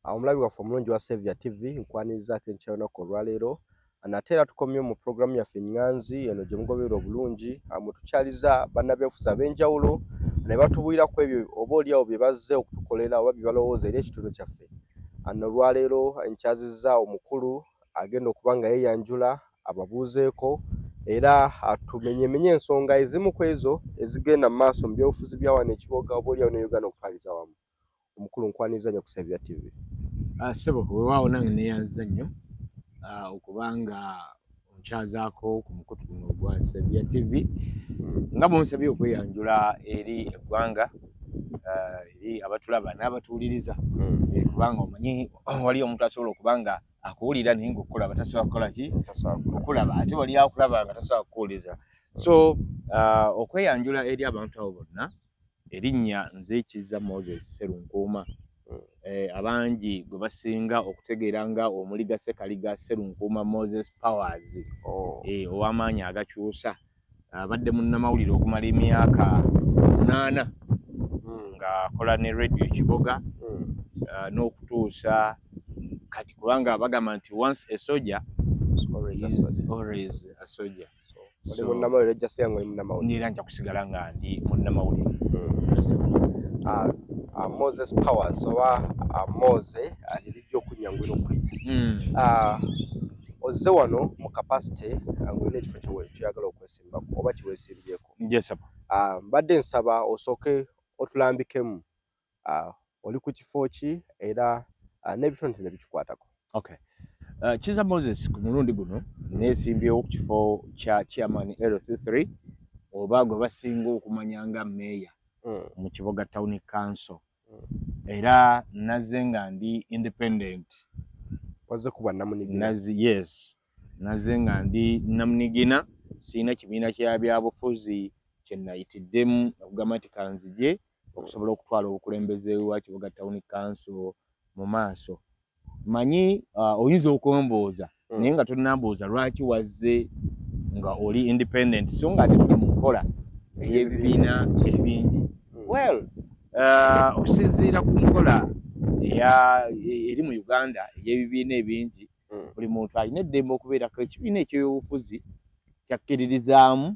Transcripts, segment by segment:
Omulabi waffe omulungi wa Saviour TV nkwanirizaako enkya olunaku olwaleero nate era tukomye mu programu yaffe Nganzi eno gye mugoberera obulungi mwe tukyaliza bannabyabufuzi ab'enjawulo ne batubuulirako ebyo oba oliawo bye bazze okutukolera oba bye balowooza eri ekitundu kyaffe. Olwaleero nkyazizza omukulu agenda okuba nga yeeyanjula ababuuzeeko era atumenyemenye ensonga ezimu ku ezo ezigenda mu maaso mu byobufuzi bya wano ekiboga oba oliawo ne Uganda okupaliza wamu. Omukulu nkwaniriza nnyo ku Saviour TV. Sebo weewaawo nange neeyanziza nnyo okubanga onkyazaako ku mukutu guno ogwa Saviour TV nga bw'onsabye okweyanjula eri eggwanga eri abatulaba n'abatuwuliriza kubanga omanyi wali omuntu asobola okuba nga akuwulira naye ng'okulaba tasobola kukola ki okulaba ate wali akulaba nga tasobola kukuwuliza. So okweyanjula eri abantu abo bonna erinnya nze Kizza Moses Sserunkuuma. Abangi gwe basinga okutegeera nga omuliga Ssekaliga Sserunkuuma Moses Powers ow'amaanyi agakyusa abadde munnamawulire okumala emyaka 8 ng'akola ne radio Kiboga n'okutuusa kati kubanga bagamba nti once a soldier is always a soldier. Oli munnamawulire ojja kusigala ng'oli munnamawulire. Era nja kusigala nga ndi munnamawulire. Moses Powers oba Mose alirijja okunyangwira okuyita. Ozze wano mu capacity ng'olina ekifo kyoyagala okwesimbako oba kiweesimbyeko. Yes, sir. Mbadde nsaba osooke otulambikemu oli ku kifo ki era n'ebitono ne bikikwatako. Okay. Kizza Moses ku mulundi guno neesimbyewo ku kifo kya chairman L33 oba gwe basinga okumanya nga meeya mu Kiboga Town Council. Era nazze nga ndi independent. Wazze kuba namunigina? Yes. Nazze nga ndi namunigina, siina kibiina kya byabufuzi kye nayitiddemu okugamba nti kanzije okusobola okutwala obukulembeze wa Kiboga Town Council mu maaso. Manyi oyinza okwembooza naye nga tonnambooza lwaki wazze nga oli independent so nga ate tuli mu nkola ey'ebibiina ebingi. Well, okusinziira ku nkola eri mu Uganda ey'ebibiina ebingi buli muntu alina eddembe okubeerako ekibiina ekyobufuzi kyakkiririzaamu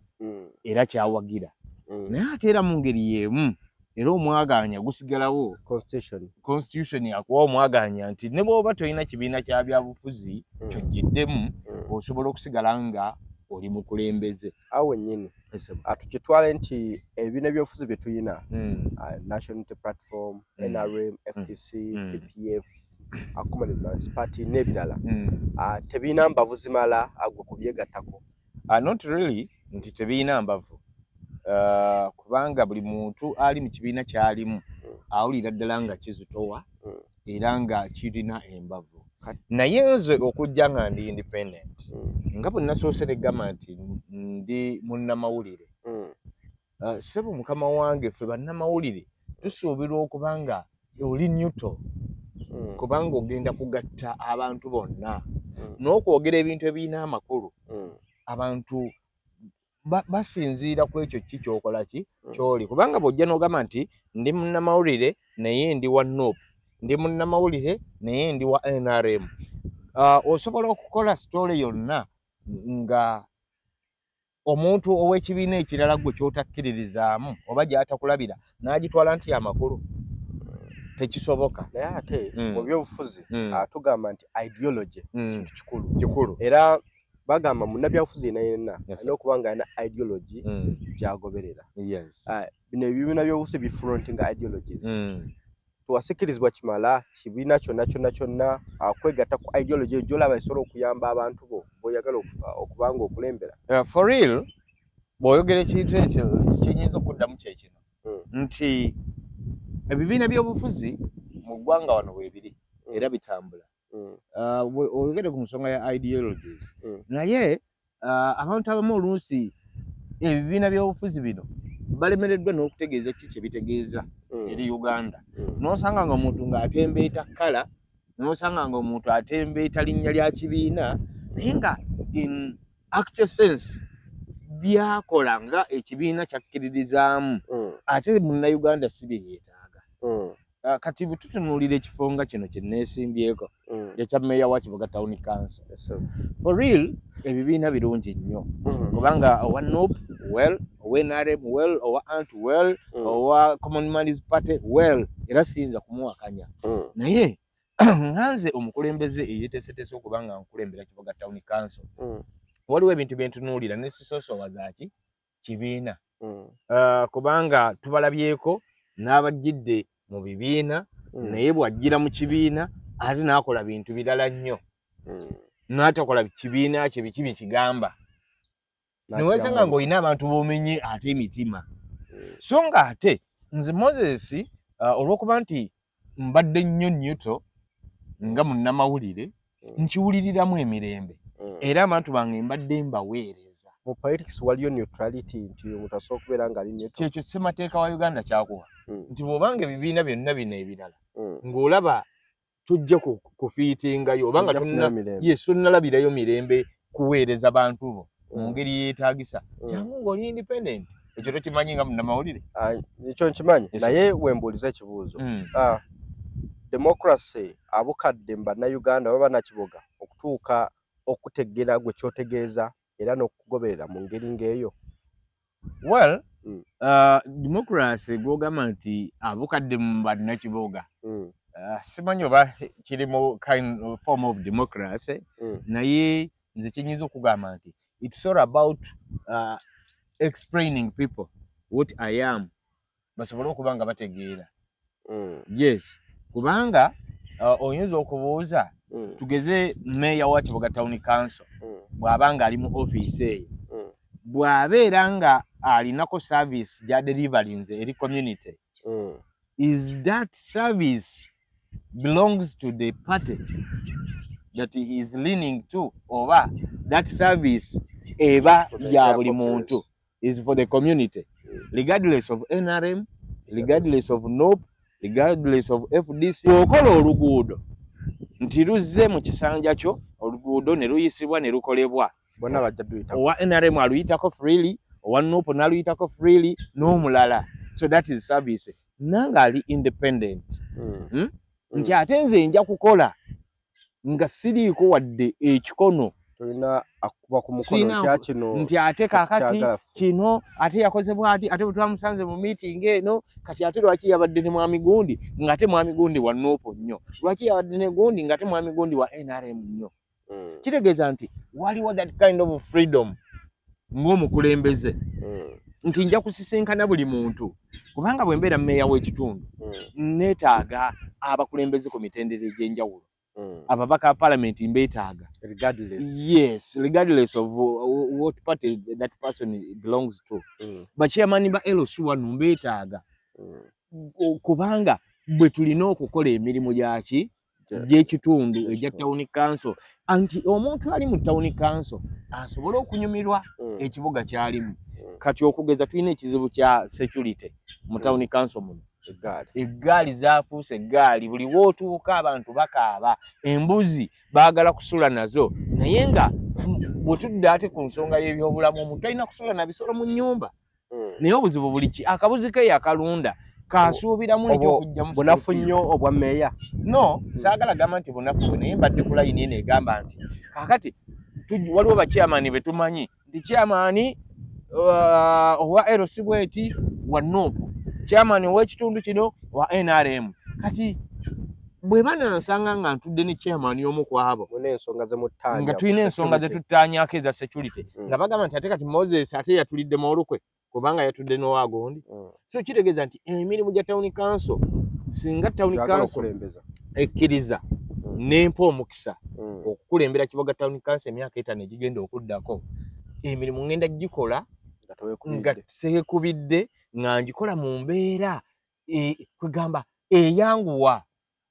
era kyawagira. Naye ate era mu ngeri y'emu era omwaganya gusigalawo. Constitution yakuwa omwaganya nti ne bw'oba tolina kibiina kya byabufuzi ky'ojjiddemu osobola okusigala nga oli mukulembeze. Awo nnyini tukitwale nti ebibiina by'obufuzi bye tulina National Unity Platform, NRM, FDC, PPF, Commonwealth Party n'ebirala tebirina mbavu zimala agwe kubyegattako. Not really nti tebirina mbavu. Kubanga buli muntu ali mu kibiina ky'alimu awulira ddala nga kizitowa era nga kirina embavu. Naye nze okujja nga ndi independent nga bwe nasoose ne gamba nti ndi munnamawulire. Ssebo mukama wange ffe bannamawulire tusuubirwa okuba nga oli neutral kubanga ogenda kugatta abantu bonna n'okwogera ebintu ebirina amakulu. Abantu basinziira ku ekyo ki kyokola ki kyoli kubanga bw'ojja n'ogamba nti ndi munnamawulire naye ndi wa NUP, ndi munnamawulire naye ndi wa NRM, osobola okukola sitole yonna nga omuntu ow'ekibiina ekirala gwe ky'otakkiririzaamu oba gy'atakulabira n'agitwala nti amakulu. Tekisoboka. Naye ate mu byobufuzi tugamba nti ideology kintu kikulu era bagamba munnabyabufuzi yenna alina okuba nga alina ideology gy'agoberera. Bino ebibiina by'obufuzi bifrontinga ideologies. Tewasikkirizibwa kimala kibiina kyonna kwegatta ku ideology gy'olaba esobola okuyamba abantu bo bw'oyagala okuba nga okulembera. For real bw'oyogera ekintu ekyo kiyinza okuddamu kye kino nti ebibiina by'obufuzi mu ggwanga wano weebiri era bitambula. Oyogere ku nsonga ya ideologies naye abantu abamu oluusi ebibiina by'obufuzi bino balemereddwa n'okutegeeza ki kye bitegeeza eri Uganda. N'osanga nga omuntu ng'atembeeta kkala, n'osanga nga omuntu atembeeta linnya lya kibiina naye nga in actual sense byakola nga ekibiina kyakkiririzaamu ate munnayuganda si bye yeetaaga. kati bututunulira ekifo nga kino kye neesimbyeko ekya meya wa Kibuga Town Council. For real ebibiina birungi nnyo kubanga owa NUP well, owa NRM well, owa ANT well, owa Common Man's Party well, era siyinza kumuwakanya. Naye nganze omukulembeze eyeteeseteese okuba nga nkulembera Kibuga Town Council waliwo ebintu bye ntunuulira ne sisoosowa zaaki kibiina kubanga tubalabyeko n'abajjidde mu bibiina naye bw'ajjira mu kibiina ate n'akola bintu birala nnyo n'atakola kibiina kye biki bikigamba niwesanga ng'olina abantu b'omenye ate emitima so nga ate nze Moses olw'okuba nti mbadde nnyo nnyuto nga munnamawulire nkiwuliriramu emirembe era abantu bange mbadde mbaweereza. Mu politics waliyo neutrality nti omuntu asobola okubeera ng'ali neutral. Kyekyo ssemateeka wa Uganda kyakuwa nti bw'obanga ebibiina byonna bino ebirala ng'olaba tujja kufiitingayo obanga tonnalabirayo mirembe kuweereza bantu bo mu ngeri yeetaagisa kyangu ng'oli independent. Ekyo tokimanyi nga munnamawulire? Ekyo nkimanyi naye wembuuliza ekibuuzo. Democracy abukadde mu bannayuganda oba bannakibuga okutuuka okutegeera gwe kyotegeeza era n'okugoberera mu ngeri ng'eyo. Well, democracy gw'ogamba nti abukadde mu bannakibuga simanyi oba kiri mu kind of form of democracy naye nze kyenyinza okugamba nti it's all about explaining people what I am basobole okuba nga bategeera. Yes kubanga oyinza okubuuza tugeze meya wa Kibuga Town Council bw'abanga ali mu office eyo bw'abeera nga alinako service gya deliverings eri community is that service belongs to the party that he is leaning to oba that service eba ya buli muntu is for the community regardless of NRM regardless of NUP regardless of FDC. Okola oluguudo nti luzze mu kisanja kyo oluguudo ne luyisibwa ne lukolebwa bonna bajja duyita owa NRM aluyitako freely owa NUP naluyitako freely n'omulala so that is service nanga ali independent nti ate nze nja kukola nga siriiko wadde ekikono tulina akuba ku mukono kya kino nti ate kaakati kino ate yakozebwa ati ate bwe twamusanze mu meeting eno kati ate lwaki yabadde ne mwami gundi ng'ate mwami gundi wa NUP nnyo lwaki yabadde ne gundi ng'ate mwami gundi wa NRM nnyo kitegeeza nti waliwo that kind of freedom ng'omukulembeze nti nja kusisinkana buli muntu kubanga bwe mbeera mmeeya w'ekitundu neetaaga abakulembeze ku mitendera egy'enjawulo ababaka parliament mbeetaaga regardless of what party that person belongs to bachairman ba LC wano mbeetaaga kubanga bwe tulina okukola emirimu gyaki gy'ekitundu egya town council anti omuntu ali mu town council asobola okunyumirwa ekibuga kyalimu kati okugeza tulina ekizibu kya security mu town council muno eggaali zaafuuse eggaali buli wootuuka abantu bakaaba embuzi baagala kusula nazo naye nga bwe tudde ate ku nsonga y'ebyobulamu omuntu alina kusula na bisolo mu nnyumba naye obuzibu buli ki akabuzi ke yakalunda kaasuubiramu ekyokujja mu bunafu nnyo obwa meeya no saagala gamba nti bunafu bwe naye mbadde ku layini eno egamba nti kaakati waliwo bachairman be tumanyi nti chairman owa LC bweti wa NUP chairman w'ekitundu kino wa NRM kati bwe banansanga nga ntudde ne chairman y'omu ku abo nga tulina ensonga ze tuttaanyaako eza security nga bagamba nti ate kati Moses ate yatulidde mu olukwe kubanga yatudde n'owagondi so kitegeeza nti emirimu gya town council singa town council ekkiriza n'empa omukisa okukulembera Kibuga Town Council emyaka 5 egigenda okuddako emirimu ngenda gikola nga seekubidde nga ngikola mu mbeera kwegamba eyanguwa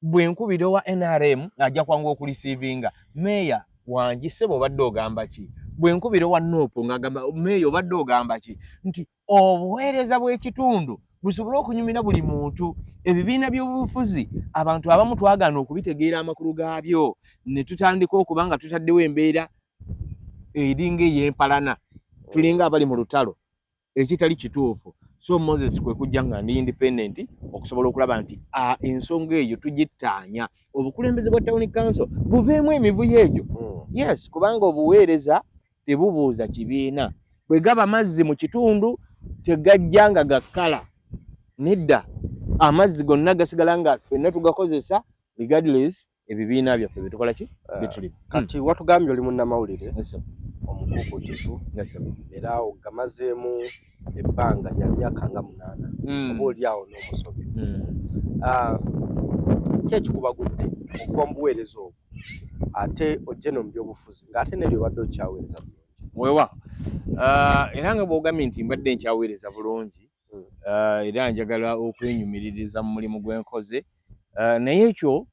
bwe nkubira wa NRM ajja kwangu okulisiivinga meeya wangise bw'obadde ogamba ki bwe nkubira wa NUP ng'agamba meeya obadde ogamba ki nti obuweereza bw'ekitundu busobole okunyumira buli muntu ebibiina by'obufuzi abantu abamu twagaana okubitegeera amakulu gaabyo ne tutandika okuba nga tutaddewo embeera eringa ey'empalana tulinga abali mu lutalo ekitali kituufu so Moses kwe kujja nga ndi independent okusobola okulaba nti ensonga eyo tugittaanya obukulembeze bwa town council buveemu emivuyo egyo. Yes, kubanga obuweereza tebubuuza kibiina. Bwe gaba amazzi mu kitundu tegajja nga gakkala. Nedda amazzi gonna gasigala nga ffenna tugakozesa regardless ebibiina byaffe bitukola ki bituli. Kati watugambye oli munnamawulire omukuukutivu era ogamazeemu ebbanga lya myaka nga 8 oba oli awo n'omusobi. Ki ekikubagudde okuva mu buweereza obwo ate ojje no mu byobufuzi ng'ate n'ebyo obadde okyaweereza bulungi? Weewa era nga bw'ogambye nti mbadde nkyaweereza bulungi era njagala okwenyumiririza mu mulimu gwenkoze, naye ekyo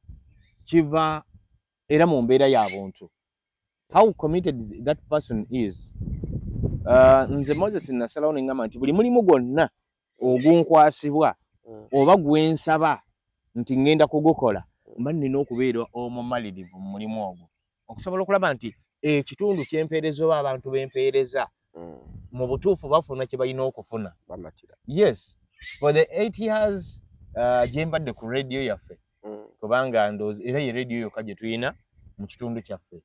kiva era mu mbeera y'abuntu, how committed that person is. Nze Moses nasalawo ne ngamba nti buli mulimu gwonna ogunkwasibwa oba gwensaba nti ngenda kugukola mba nina okubeera omumalirivu mu mulimu ogwo okusobola okulaba nti ekitundu ky'empeereza oba abantu b'empeereza mu butuufu bafuna kye balina okufuna. Yes, for the 8 years gye mbadde ku radio yaffe kubanga era ye radio yokka gye tulina mu kitundu kyaffe,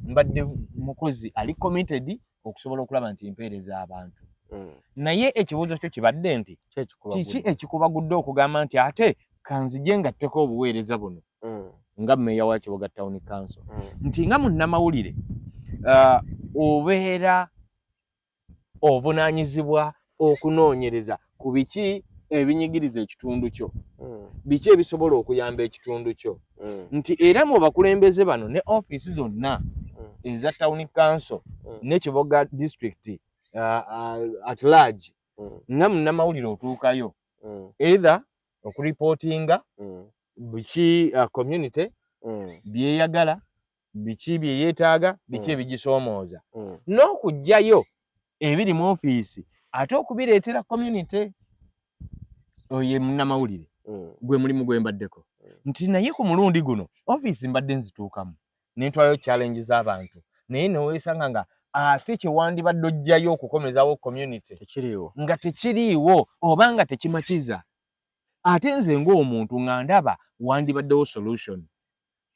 mbadde mukozi ali committed okusobola okulaba nti mpeereza abantu. Naye ekibuuzo kyo kibadde nti kiki ekikubagudde okugamba nti ate kanzije ngatteko obuweereza buno nga mmeeya wa Kibuga Town Council, nti nga munnamawulire obeera ovunaanyizibwa okunoonyereza ku biki ebinyigiriza ekitundu kyo, biki ebisobola okuyamba ekitundu kyo, nti era mu bakulembeze bano ne office zonna eza Town Council ne Kibuga District at large nga munnamawulire otuukayo either okuripotinga biki community byeyagala, biki byeyeetaaga, biki ebigisoomooza, n'okugjayo ebiri mu ofiisi ate okubireetera community. Oye munnamawulire gwe mulimu gwe mbaddeko, nti naye ku mulundi guno ofiisi mbadde nzituukamu ne ntwalayo challenge z'abantu, naye ne weesanga nga ate kye wandibadde ojjayo okukomezawo community nga tekiriiwo oba nga tekimatiza. Ate nze ng'omuntu nga ndaba wandibaddewo solution.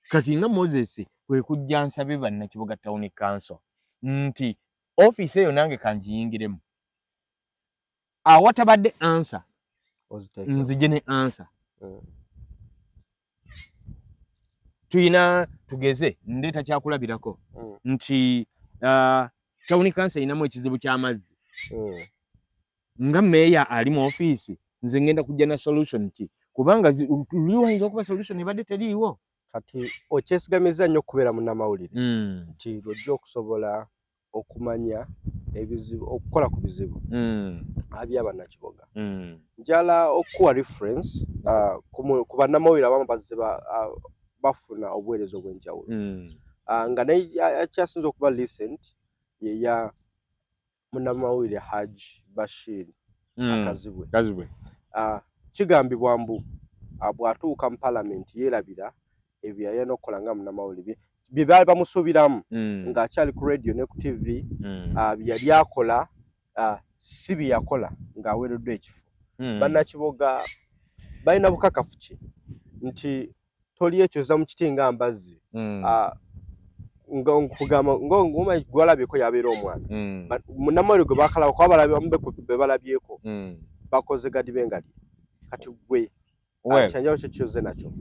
Kati nga Moses kwe kujja nsabe bannakibuga Town Council nti ofiisi eyo nange kanjiyingiremu, awatabadde answer nzije ne answer. Tuyina tugeze ndeeta kyakulabirako nti Town Council inamu ekizibu ky'amazzi, nga mmeeya ali mu ofiisi nze ngenda kujja na solution ki, kubanga liwayinza okuba solution ebadde teriiwo. Kati okyesigamiza nnyo okubeera munnamawulire nti lwojja okusobola okumanya ebizibu, okukola ku bizibu by'abannakibuga. Njala okuwa reference ku bannamawulire abamu bazze bafuna obuweereza obw'enjawulo, nga naye akyasinza okuba recent yeya munnamawulire Haji Bashir Kazibwe. Kigambibwa mbu bw'atuuka mu palamenti yeerabira ebyo yalina okukola nga munnamawulire bye baali bamusuubiramu ng'akyali ku radio ne ku TV, bye yali akola si bye yakola ng'aweereddwa ekifo. Bannakibuga balina bukakafu ki nti toli ekyoza mu kiti nga mbazzi ng'omanyi gwalabyeko yabeera omwana munnamawulire gwe bakalaba kuba be balabyeko bakoze gadi bengali. Kati gwe kyanjalo kye kyoze nakyo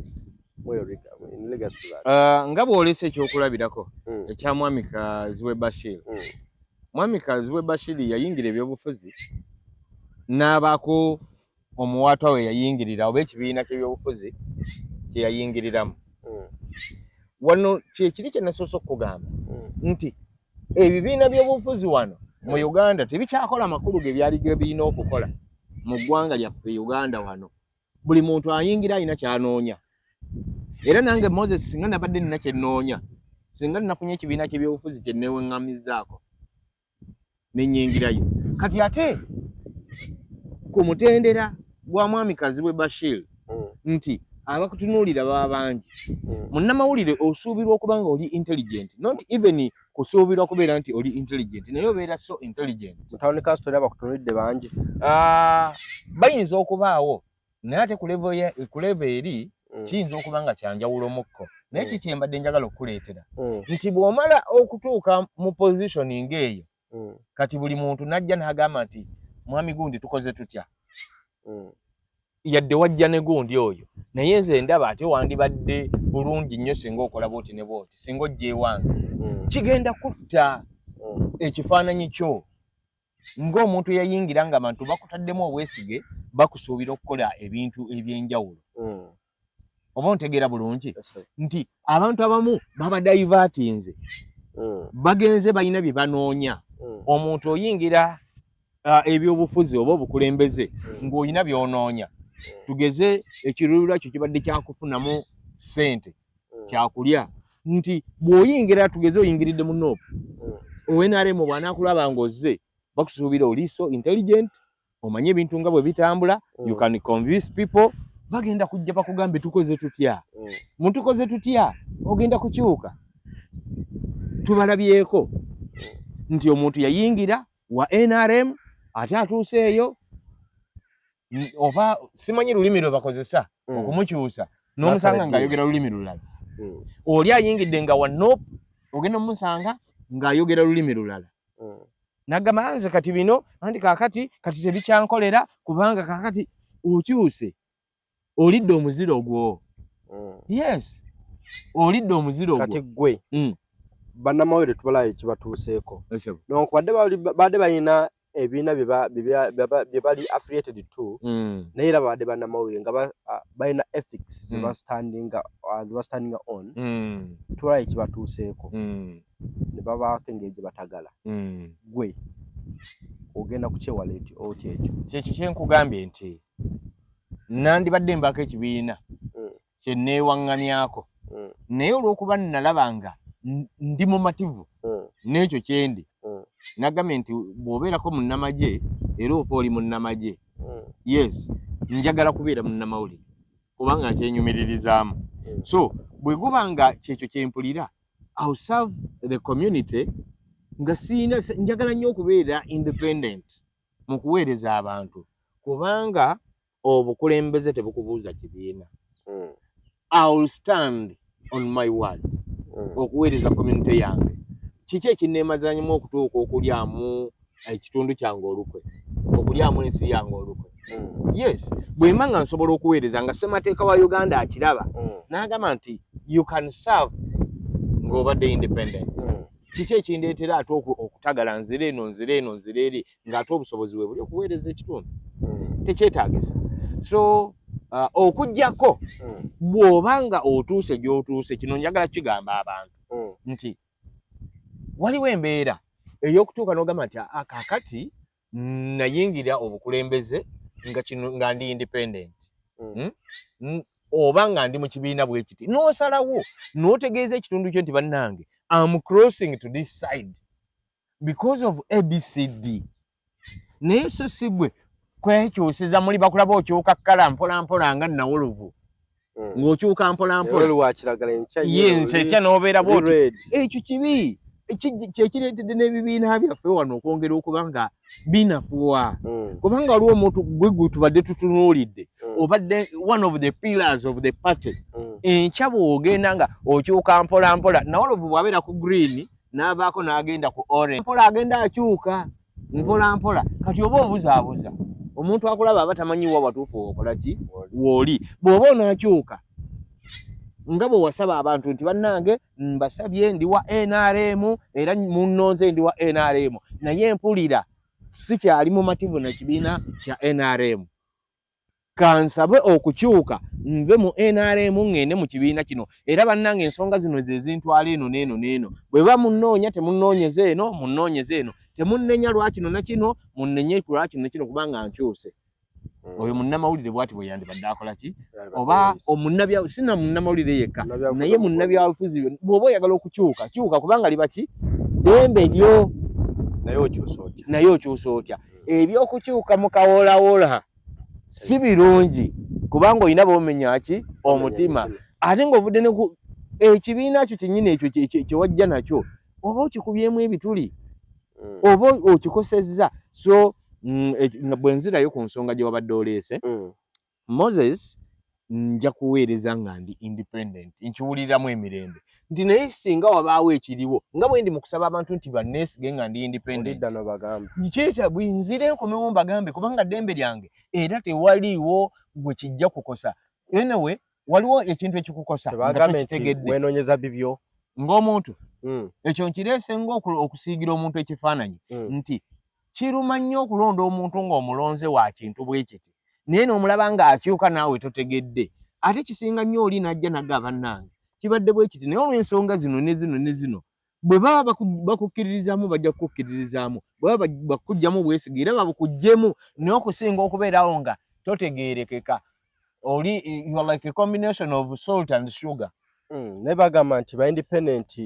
nga bw'olesa ekyokulabirako ekya Mwami Kazibwe Bashir. Mwami Kazibwe Bashir yayingira ebyobufuzi n'abaako omuwaatwa we yayingirira oba ekibiina ky'ebyobufuzi kye yayingiriramu. Wano kyekiri kye nasoose okugamba nti ebibiina by'obufuzi wano mu Uganda tebikyakola makulu ge byali birina okukola mu ggwanga lyaffe Uganda wano. Buli muntu ayingira alina ky'anoonya. Era nange Moses singa nabadde nina kye nnoonya, singa nafunye ekibiina ky'ebyobufuzi kye neeweŋŋamizzaako ne nnyingirayo. Kati ate ku mutendera gwa Mwami Kazibwe Bashir nti abakutunuulira baba bangi. Munnamawulire osuubirwa okuba nga oli intelligent, not even kusuubirwa kubeera nti oli intelligent, naye obeera so intelligent. Mutawuni kasitoli abakutunuulidde bangi. Bayinza okubaawo, naye ate ku level eri kiyinza okuba nga kyanjawulomukko. Naye kiki mbadde njagala okukuleetera nti bw'omala okutuuka mu positioning eyo, kati buli muntu najja n'agamba nti mwami gundi tukoze tutya. Yadde wajja ne gundi oyo, naye nze ndaba ate wandibadde bulungi nnyo singa okola bwoti ne bwoti, singa ojja ewange. Kigenda kutta ekifaananyi kyo ng'omuntu yayingira nga abantu bakutaddemu obwesige, bakusuubira okukola ebintu eby'enjawulo. Oba ontegeera bulungi nti abantu abamu baba divertinze, bagenze balina bye banoonya. Omuntu oyingira ebyobufuzi oba obukulembeze ng'olina by'onoonya. Tugeze ekirulira kyo kibadde kyakufunamu ssente kyakulya, nti bw'oyingira tugeze oyingiridde mu NOP, ONRM bw'anaakulaba ng'ozze bakusuubira oli so intelligent, omanye ebintu nga bwe bitambula, you can convince people. Bagenda kujja bakugambe tukoze tutya. Mutukoze tutya ogenda kukyuka. Tubalabyeko nti omuntu yayingira wa NRM ate atuuseeyo oba simanyi lulimi lwe bakozesa okumukyusa n'omusanga ng'ayogera lulimi lulala. Oli ayingidde nga wa NOP ogenda omusanga ng'ayogera lulimi lulala. Nagamba nze kati bino anti kaakati kati tebikyankolera kubanga kaakati okyuse. Olidde omuziro gwo. Yes. Olidde omuziro gwo. Kati gwe. Bannamawulire tubalayo ekibatuuseeko. Badde balina ebiina bye bali affiliated to, naye era badde bannamawulire nga balina ethics ze standing on. Tubalayo ekibatuuseeko. Ne babaako engeri gye batagala. Gwe ogenda kukyewala oti ekyo. Kyekyo kye nkugambye nti nandibadde mbaako ekibiina kye neewaŋŋamyako, naye olw'okuba nalaba nga ndi mumativu n'ekyo kyendi, nagambye nti bw'obeerako munnamagye era ofa oli munnamagye. Yes, njagala kubeera munnamawulire kubanga nkyenyumiririzaamu. So bwe guba nga kyekyo kye mpulira, I'll serve the community nga siina, njagala nnyo okubeera independent mu kuweereza abantu kubanga obukulembeze tebukubuuza kibiina. I'll stand on my word okuweereza community yange. Kiki ekinneemazanyamu okutuuka okulyamu ekitundu kyange olukwe, okulyamu ensi yange olukwe. Yes, bwe mba nga nsobola okuweereza nga ssemateeka wa Uganda akiraba n'agamba nti you can serve ng'obadde independent. Kiki ekindeetera ate okutagala nzire eno nzire eno nzire eri ng'ate obusobozi bwe buli okuweereza ekitundu tekyetaagisa. So okujjako bw'obanga otuuse gy'otuuse, kino njagala kigamba abantu nti waliwo embeera ey'okutuuka n'ogamba nti kaakati nayingira obukulembeze nga ndi independent, oba nga ndi mu kibiina bwe kiti, n'osalawo n'otegeeza ekitundu kyo nti bannange I'm crossing to this side because of ABCD. Naye so si gwe kwekyusiza muli bakulaba okyuka kkala mpola mpola nga nawolovu ng'okyuka mpola mpola enkya n'obeera bwoti. Ekyo kibi kyekireetedde n'ebibiina byaffe wano okwongera okuba nga binafuwa kubanga waliwo omuntu gwe tubadde tutunuulidde obadde one of the pillars of the party. Enkya bw'ogenda nga okyuka mpola mpola, nawolovu bw'abeera ku green n'abaako n'agenda ku orange, mpola agenda akyuka mpola mpola. Kati oba obuzaabuza omuntu akulaba aba tamanyiwa watuufu okola ki w'oli. Bw'oba onaakyuka nga bwe wasaba abantu nti bannange mbasabye ndi wa NRM era munnonze ndi wa NRM, naye mpulira sikyali mumativu na kibiina kya NRM, kansabe okukyuka nve mu NRM ngende mu kibiina kino, era bannange ensonga zino ze zintwala eno n'eno n'eno. Bwe ba munnoonya temunnoonyeze eno munnoonyeze eno, temunnenya lwakino na kino munnenye lwakino na kino kubanga nkyuse. Oyo munnamawulire bw'ati bwe yandibadde akola ki? Oba sina munnamawulire yekka, naye munnabyabufuzi bw'oba oyagala okukyuka kyuka kubanga liba ki ddembe lyo, naye okyusa otya. Ebyokukyuka mukawolawola si birungi kubanga olina b'omenya ki omutima ate ng'ovudde ne ku ekibiina kyo kyennyini ekyo kye wajja nakyo oba okikubyemu ebituli oba okikosezza. So nga bwe nzirayo ku nsonga gye wabadde oleese, Moses nja kuweereza nga ndi independent, nkiwuliramu emirembe nti naye singa wabaawo ekiriwo nga bwe ndi mu kusaba abantu nti banneesige nga ndi independent, nzire nkomewo mbagambe kubanga ddembe lyange era tewaliiwo gwe kijja kukosa. Anyway, waliwo ekintu ekikukosa nga tokitegedde wenoonyeza bibyo ng'omuntu. Ekyo nkireese okusiigira omuntu ekifaananyi nti kiruma nnyo okulonda omuntu ng'omulonze wa kintu bwe kiti naye n'omulaba ng'akyuka naawe totegedde. Ate kisinga nnyo oli n'ajja nagga bannange kibadde bwe kiti naye olw'ensonga zino ne zino ne zino bwe baba bakukkiririzaamu bajja kukukkiririzaamu, bwe baba bakuggyamu bwesige era babukuggyemu naye okusinga okubeerawo nga totegeerekeka. Oli you are like a combination of salt and sugar. Naye bagamba nti ba independent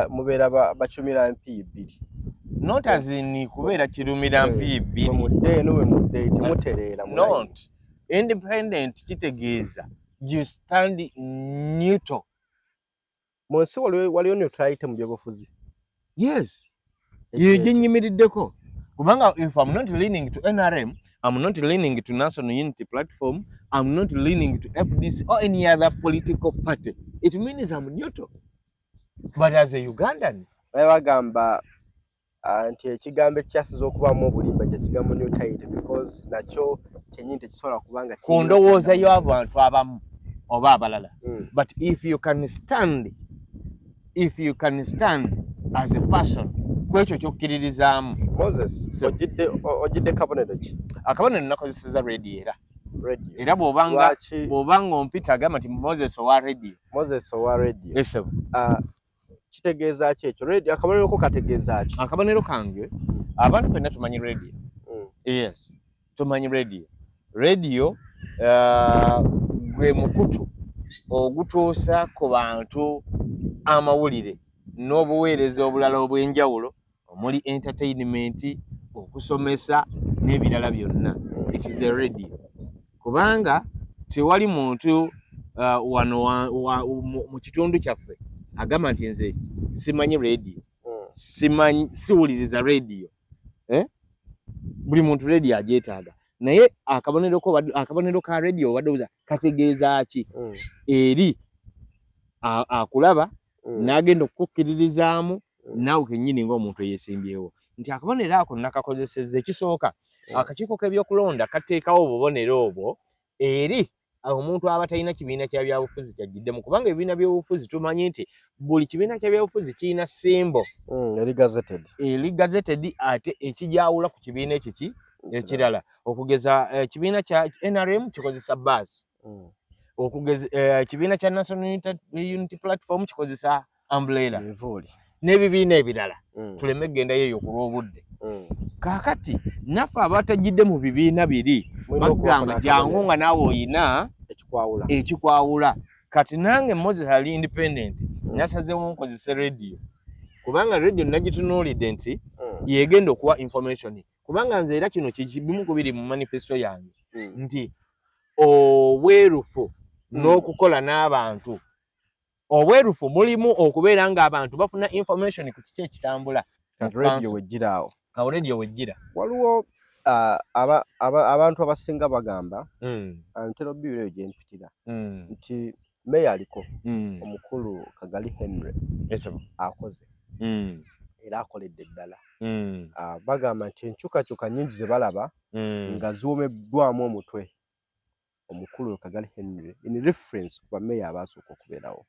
mubeera bacumira mpi bbiri. Not as in kubeera kirumira mpi bbiri. Mudde no we mudde temutereera. Not independent kitegeeza you stand neutral. Monsi waliyo neutrality mu byobufuzi. Yes. Ye nyimiriddeko. Kubanga if I'm not leaning to NRM, I'm not leaning to National Unity Platform, I'm not leaning to FDC or any other political party. It means I'm neutral. But as a Ugandan, bagamba nti ekigambo ekyasiza okubamu obulimba kyekigambo neutrality because nakyo kyennyini tekisobola kubanga ku ndowooza y'abantu abamu oba abalala. But if you can stand as a person kwekyo kyokkiririzaamu. Moses, ojidde kabonero ki? Akabonero nakozeseza radio era bw'obanga ompita agamba nti Moses owa radio. Yes, sir. Kitegeeza ki ekyo? Radio akabonero ko kategeeza ki? Akabonero kange abantu fenna tumanyi radio. Yes, tumanyi radio. Radio gwe mukutu ogutuusa ku bantu amawulire n'obuweereza obulala obw'enjawulo omuli entertainment, okusomesa n'ebirala byonna. It is the radio. Kubanga tewali muntu wano mu kitundu kyaffe agamba nti nze simanyi radio, siwuliriza radio. Buli muntu radio agyetaaga. Naye akabonero ka radio wadde kategeeza ki eri akulaba n'agenda okukkiririzaamu naawe kennyini ng'omuntu eyeesimbyewo nti akabonero ako nakakozesezza. Ekisooka akakiiko k'ebyokulonda kateekawo obubonero obwo eri omuntu aba talina kibiina kya byabufuzi kyajjiddemu, kubanga ebibiina by'obufuzi tumanyi nti buli kibiina kya byabufuzi kirina simbo eri gazetted ate ekijawula ku kibiina ekiki ekirala. Okugeza ekibiina kya NRM kikozesa bus, okugeza ekibiina kya National Unity Platform kikozesa umbrella n'ebibiina ebirala. Tuleme kgendayo eyo ku lw'obudde. Kaakati naffe abatajjidde mu bibiina biri bagamba jangu nga naawe oyina ekikwawula. Kati nange Moses ali independent nasazeewo nkozese radio kubanga radio nagitunuulidde nti yegenda okuwa information. Kubanga nze era kino kibimu ku biri mu manifesto yange nti obwerufu n'okukola n'abantu. Obwerufu mulimu okubeera ng'abantu bafuna information ku kiki ekitambula. Radio wejjiraawo. Radio wejjira. Waliwo abantu abasinga bagamba ntero biiro gye mpitira nti meya aliko omukulu Kagali Henry akoze era akoledde ddala. Bagamba nti enkyukakyuka nnyingi ze balaba nga ziwomeddwamu omutwe omukulu Kagali Henry in reference ku bameya abaasooka okubeerawo.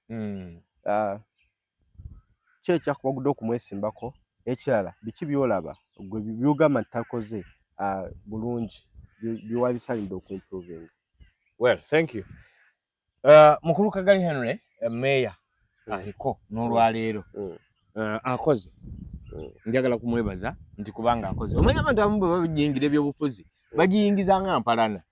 Ki ekyakubagudde okumwesimbako? Ekirala biki byolaba gwe byogamba nti takoze bulungi byewali bisalidde okuimproving? Well, thank you. Mukulu Kagali Henry meya aliko n'olwaleero akoze. Njagala kumwebaza nti kubanga akoze. Omanya abantu abamu bwe babijingira ebyobufuzi bagiyingiza nga mpalana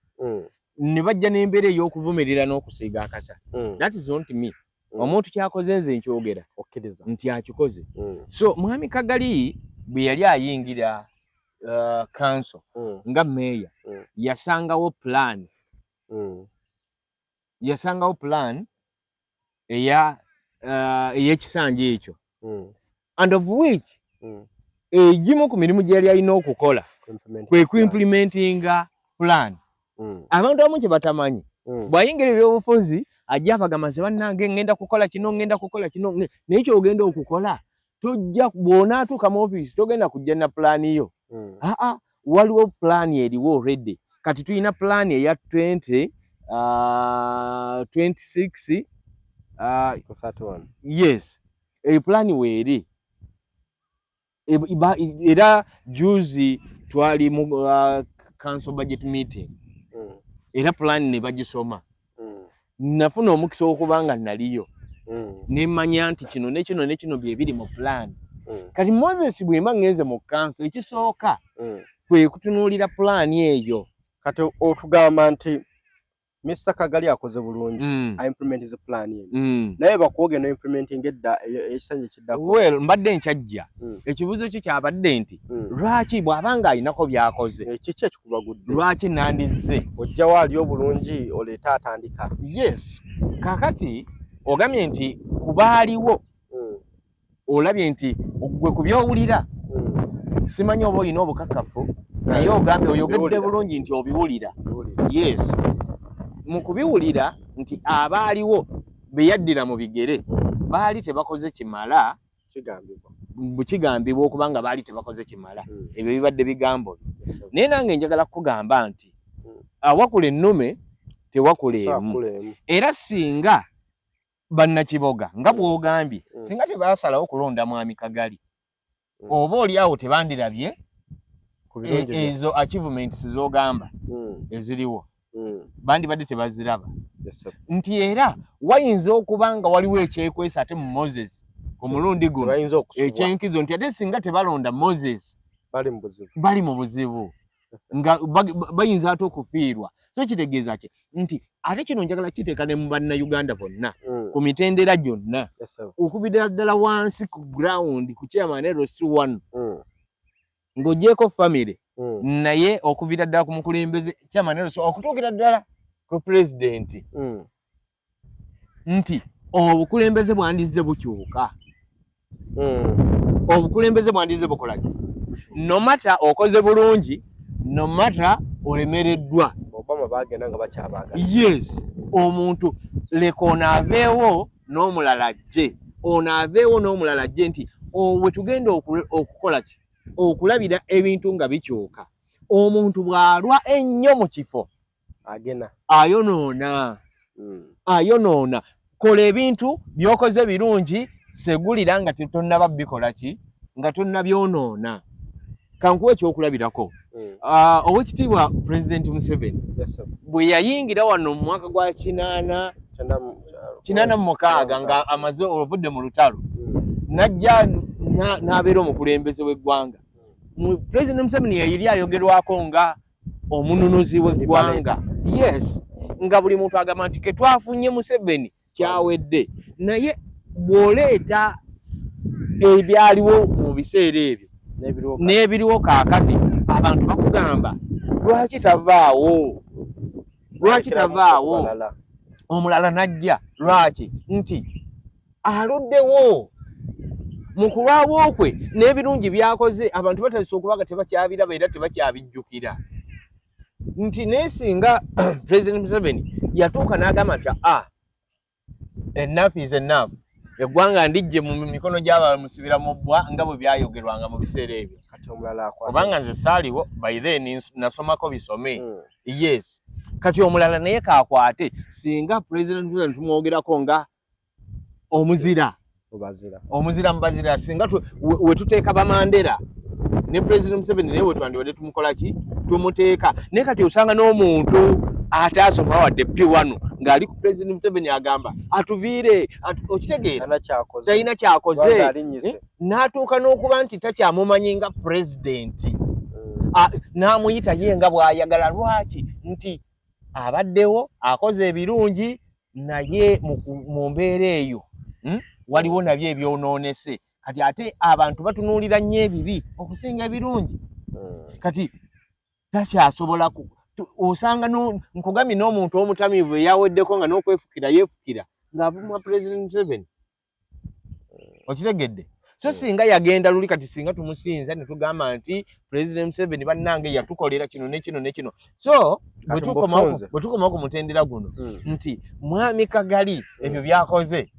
ne bajja n'embeera ey'okuvumirira n'okusiiga akasa. That is not me. Omuntu kyakoze nze nkyogera okkiriza nti akikoze. So Mwami Kagali bwe yali ayingira council nga meya yasangawo plan yasangawo plan ey'ekisanja ekyo and of which egimu ku mirimu gyali alina okukola kwe kuimplementinga plan. Abantu abamu kye batamanyi bw'ayingira ebyobufuzi ajja abagamba nti bannange ngenda kukola kino naye ky'ogenda okukola tojja bw'onaatuuka mu ofiisi togenda kujja na pulaani yo. Waliwo pulaani eriwo already. Kati tulina pulaani eya 26 yes eyo pulaani weeri era juzi twali mu council budget meeting era pulaani ne bagisoma nafuna omukisa okubanga naliyo nemanya nti kino ne kino bye biri mu pulaani. Kati Moses bwemba ngenze mu council ekisooka kwe kutunuulira pulaani eyo. Kati otugamba nti Mr. Kagali akoze bulungi implement his plan ye naye bakwoge no implementing edda ekisanje kiddako. Well mbadde nkyajja ekibuzo kyo kyabadde nti lwaki bw'abanga alinako byakoze kiki ekikubagudde lwaki nandizze ojja waali obulungi oleeta atandika. Yes kakati ogambye nti kubaaliwo olabye nti gwe ku byowulira simanyi oba olina obukakafu naye ogambye oyogedde bulungi nti obiwulira. Yes mu kubiwulira nti abaaliwo beyaddira mu bigere baali tebakoze kimala kigambibwa okubanga baali tebakoze kimala ebyo bibadde bigambo. Naye nange njagala kugamba nti awakula ennume tewakula emu era singa bannakiboga nga bw'ogambye singa tebasalawo kulonda mwami Kagali oba oli awo tebandirabye ezo achievements z'ogamba eziriwo bandibadde tebaziraba. Nti era wayinza okubanga waliwo ekyekwesa ate mu Moses omulundi guno ekyenkizo nti ate singa tebalonda Moses bali mu buzibu nga bayinza ate okufiirwa. So kitegeeza ki nti ate kino njagala kiteeka ne mu bannayuganda bonna ku mitendera gyonna okuvidira ddala wansi ku ground ku chairman Rosi 1 ng'ogyeko family naye okuvira ddala ku mukulembeze chairman Rosi okutuukira ddala ku president nti obukulembeze bwandize bukyuka obukulembeze bwandize bukola ki no matter okoze bulungi no matter olemereddwa Obama bagenda nga bakyabaagala. Yes omuntu leka onaaveewo n'omulala jje onaaveewo n'omulala jje nti we tugenda okukola ki okulabira ebintu nga bikyuka. Omuntu bw'alwa ennyo mu kifo agena ayonoona kola ebintu by'okoze birungi segulira nga tetonnaba bikola ki nga tonnabyonoona. Kankuwa ekyokulabirako owekitiibwa President Museveni bwe yayingira wano mu mwaka gwa 86 nga amaze ovudde mu lutalo najja n'abeera omukulembeze w'eggwanga. President Museveni yayiri ayogerwako nga omununuzi w'eggwanga. Yes nga buli muntu agamba nti ke twafunye Museveni kyawedde naye bw'oleeta ebyaliwo mu biseera ebyo n'ebiriwo kaakati abantu bakugamba lwaki tavaawo omulala najja lwaki nti aluddewo mu kulwawo kwe n'ebirungi byakoze abantu batandise okubaga tebakyabiraba era tebakyabijjukira nti neesinga President Museveni yatuuka n'agamba nti enough is enough eggwanga ndigye mu mikono gy'abamusibira mu bbwa nga bwe byayogerwanga mu biseera ebyo. Kubanga nze saaliwo by then nasomako bisome. Yes kati omulala naye kaakwate singa President Museveni tumwogerako nga omuzira mubazira singa we tuteeka bamandera ne President Museveni naye we twandibadde tumukola ki tumuteeka naye kati osanga n'omuntu ataasoma wadde P1 ng'ali ku President Museveni agamba atuviire okitegeera talina kyakoze n'atuuka n'okuba nti takyamumanyi nga president n'amuyita ye nga bw'ayagala lwaki nti abaddewo akoze ebirungi naye mu mbeera eyo waliwo nabyo ebyonoonese kati ate abantu batunuulira nnyo ebibi okusinga ebirungi kati takyasobola osanga nkugambye n'omuntu omutamiivu eyaweddeko nga n'okwefukira yeefukira ng'avuma President Museveni. Okitegedde? So singa yagenda luli kati singa tumusinza ne tugamba nti President Museveni bannange yatukolera kino ne kino ne kino. So bwe tukomawo ku mutendera guno nti Mwami Kagali ebyo byakoze.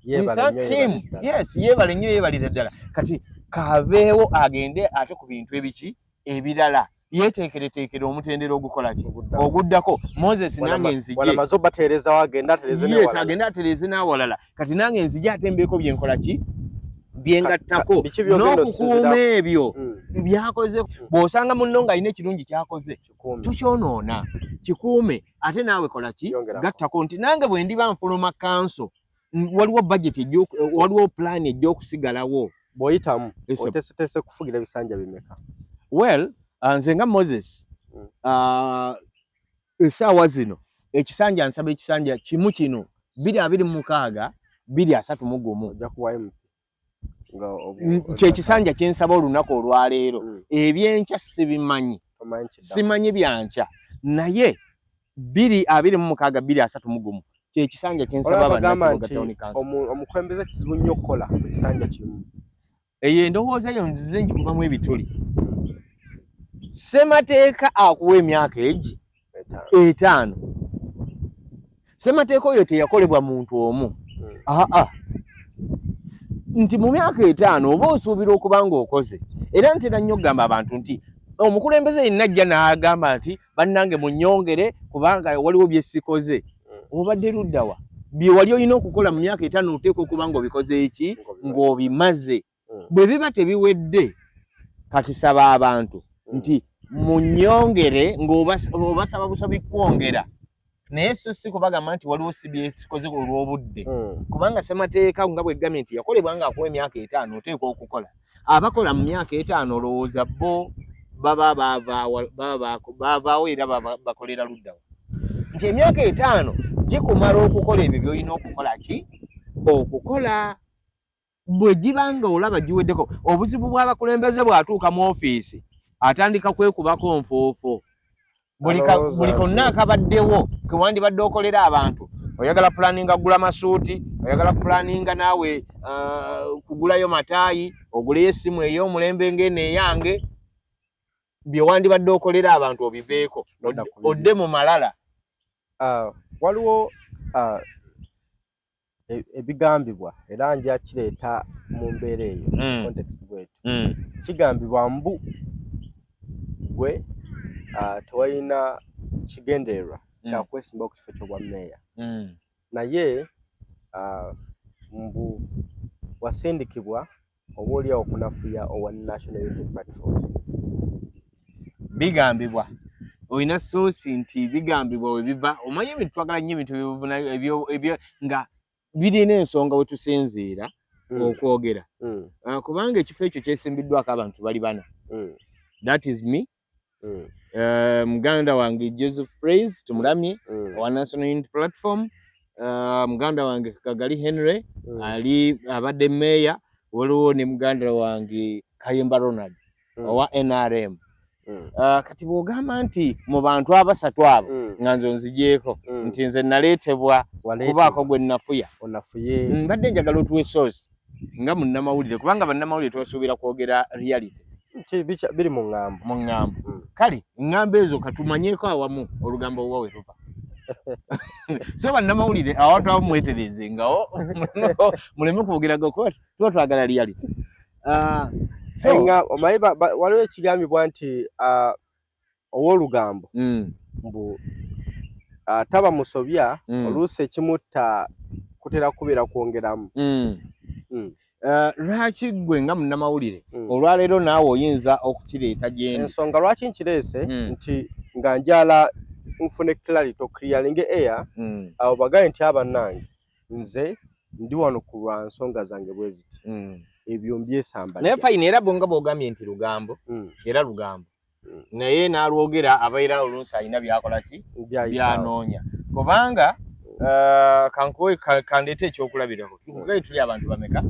Yes, yeebale nnyo yeebalira ddala. Kati kaveewo agende ate ku bintu ebiki ebirala. Yeteekere omutendera ogukola ki oguddako. Moses nange nzije wala mazoba tereza wagenda tereze ne wala. Yes, agenda tereze na walala. Kati nange nzije atembeeko byenkola ki byengattako n'okukuuma ebyo byakoze. Bw'osanga munno ng'alina ekirungi kyakoze tukyonoona kikuume ate naawe kola ki gattako nti nange bwe ndiba nfuluma kanso waliwo budget waliwo plan ej'okusigalawo bw'oyitamu oteeseteese kufugira ebisanja bimeka. Well, nze nga Moses essaawa zino ekisanja nsaba ekisanja kimu kino 226 231 ojja kuwayo kyekisanja kye nsaba olunaku olwaleero. Ebyenkya simanyi byankya naye 226 231 kyekisanja kye nsaba abannakibwa Council. Omukulembeze kizibu nnyo okukola mu kisanja kimu. Eyo endowooza yo nzize ngikubamu ebituli. Ssemateeka akuwa emyaka egi 5. Ssemateeka oyo teyakolebwa muntu omu. Nti mu myaka 5 oba osuubira okuba ng'okoze. Era ntera nnyo okugamba abantu nti omukulembeze yenna ajja n'agamba nti bannange munnyongere kubanga waliwo bye sikoze. Obadde luddawa bye wali olina okukola mu myaka 5 oteekwa okuba ng'obikoze eki ng'obimaze. Bwe biba tebiwedde kati saba abantu nti munnyongere ng'obasaba busabi kwongera. Naye si kubagamba nti waliwo si byesikoze olw'obudde. Kubanga ssemateeka nga bw'eggambye nti yakolebwa ng'akuwa emyaka 5 oteekwa okukola. Abakola mu myaka 5 olowooza bo baba baavaawo era bakolera luddawo. Nti emyaka 5 gikumala okukola ebyo by'olina okukola ki? Okukola. Bwe giba nga olaba giweddeko obuzibu bw'abakulembeze bw'atuuka mu ofiisi atandika kwekubako nfoofo. Buli konna akabaddewo ke wandibadde okolera abantu. Oyagala pulaninga kugula masuuti, oyagala pulaninga naawe kugulayo mataayi, oguleyo essimu ey'omulembe ng'eno eyange. Bye wandibadde okolera abantu obiveeko odde mu malala. Waliwo ebigambibwa era nja kireeta mu mbeera eyo context bwetu. Kigambibwa mbu gwe tewalina kigendererwa kyakwesimba ku kifo ky'obwa mmeeya. Naye mbu wasindikibwa oba oliawo okunafuya owa National Unity Platform. Bigambibwa olina soosi nti bigambibwa we biva. Omanyi ebintu twagala nnyo ebintu ebyo nga birina ensonga we tusinziira okwogera. Kubanga ekifo ekyo kyesimbiddwako abantu bali bana. That is me. Muganda wange Joseph Praise tumulamye owa National Unity Platform. Muganda wange Kagali Henry ali abadde meya. Waliwo ne muganda wange Kayemba Ronald owa NRM. Kati bw'ogamba nti mu bantu abasatu abo nga nze nzigyeko nti nze naleetebwa kubaako gwe nafuya. Mbadde njagala otuwe source nga munnamawulire kubanga bannamawulire tubasuubira kwogera reality. Biri mu ŋŋambo. Mu ŋŋambo. Kale ŋŋambo ezo katumanyeeko awamu olugambo oba we luva. So bannamawulire awantu abo mwetereezengawo muleme kwogeraga kuba tuba twagala reality. Waliwo ekigambibwa nti ow'olugambo mbu taba musobya oluusi ekimutta kutera kubeera kwongeramu. Lwaki gwe nga munnamawulire olwaleero naawe oyinza okukireeta gyendi? Ensonga lwaki nkireese nti nga njala nfune clarity okclearinga air abo bagaye nti abannange nze ndi wano ku lwa nsonga zange bwe ziti. Ebyo mbyesamba. Naye fayini era bonga bw'ogambye nti lugambo era lugambo. Naye n'alwogera abaira olunsi alina byakola ki? Byanoonya. Kubanga kankuwe kandeete ekyokulabirako. Tugaye tuli abantu bameka?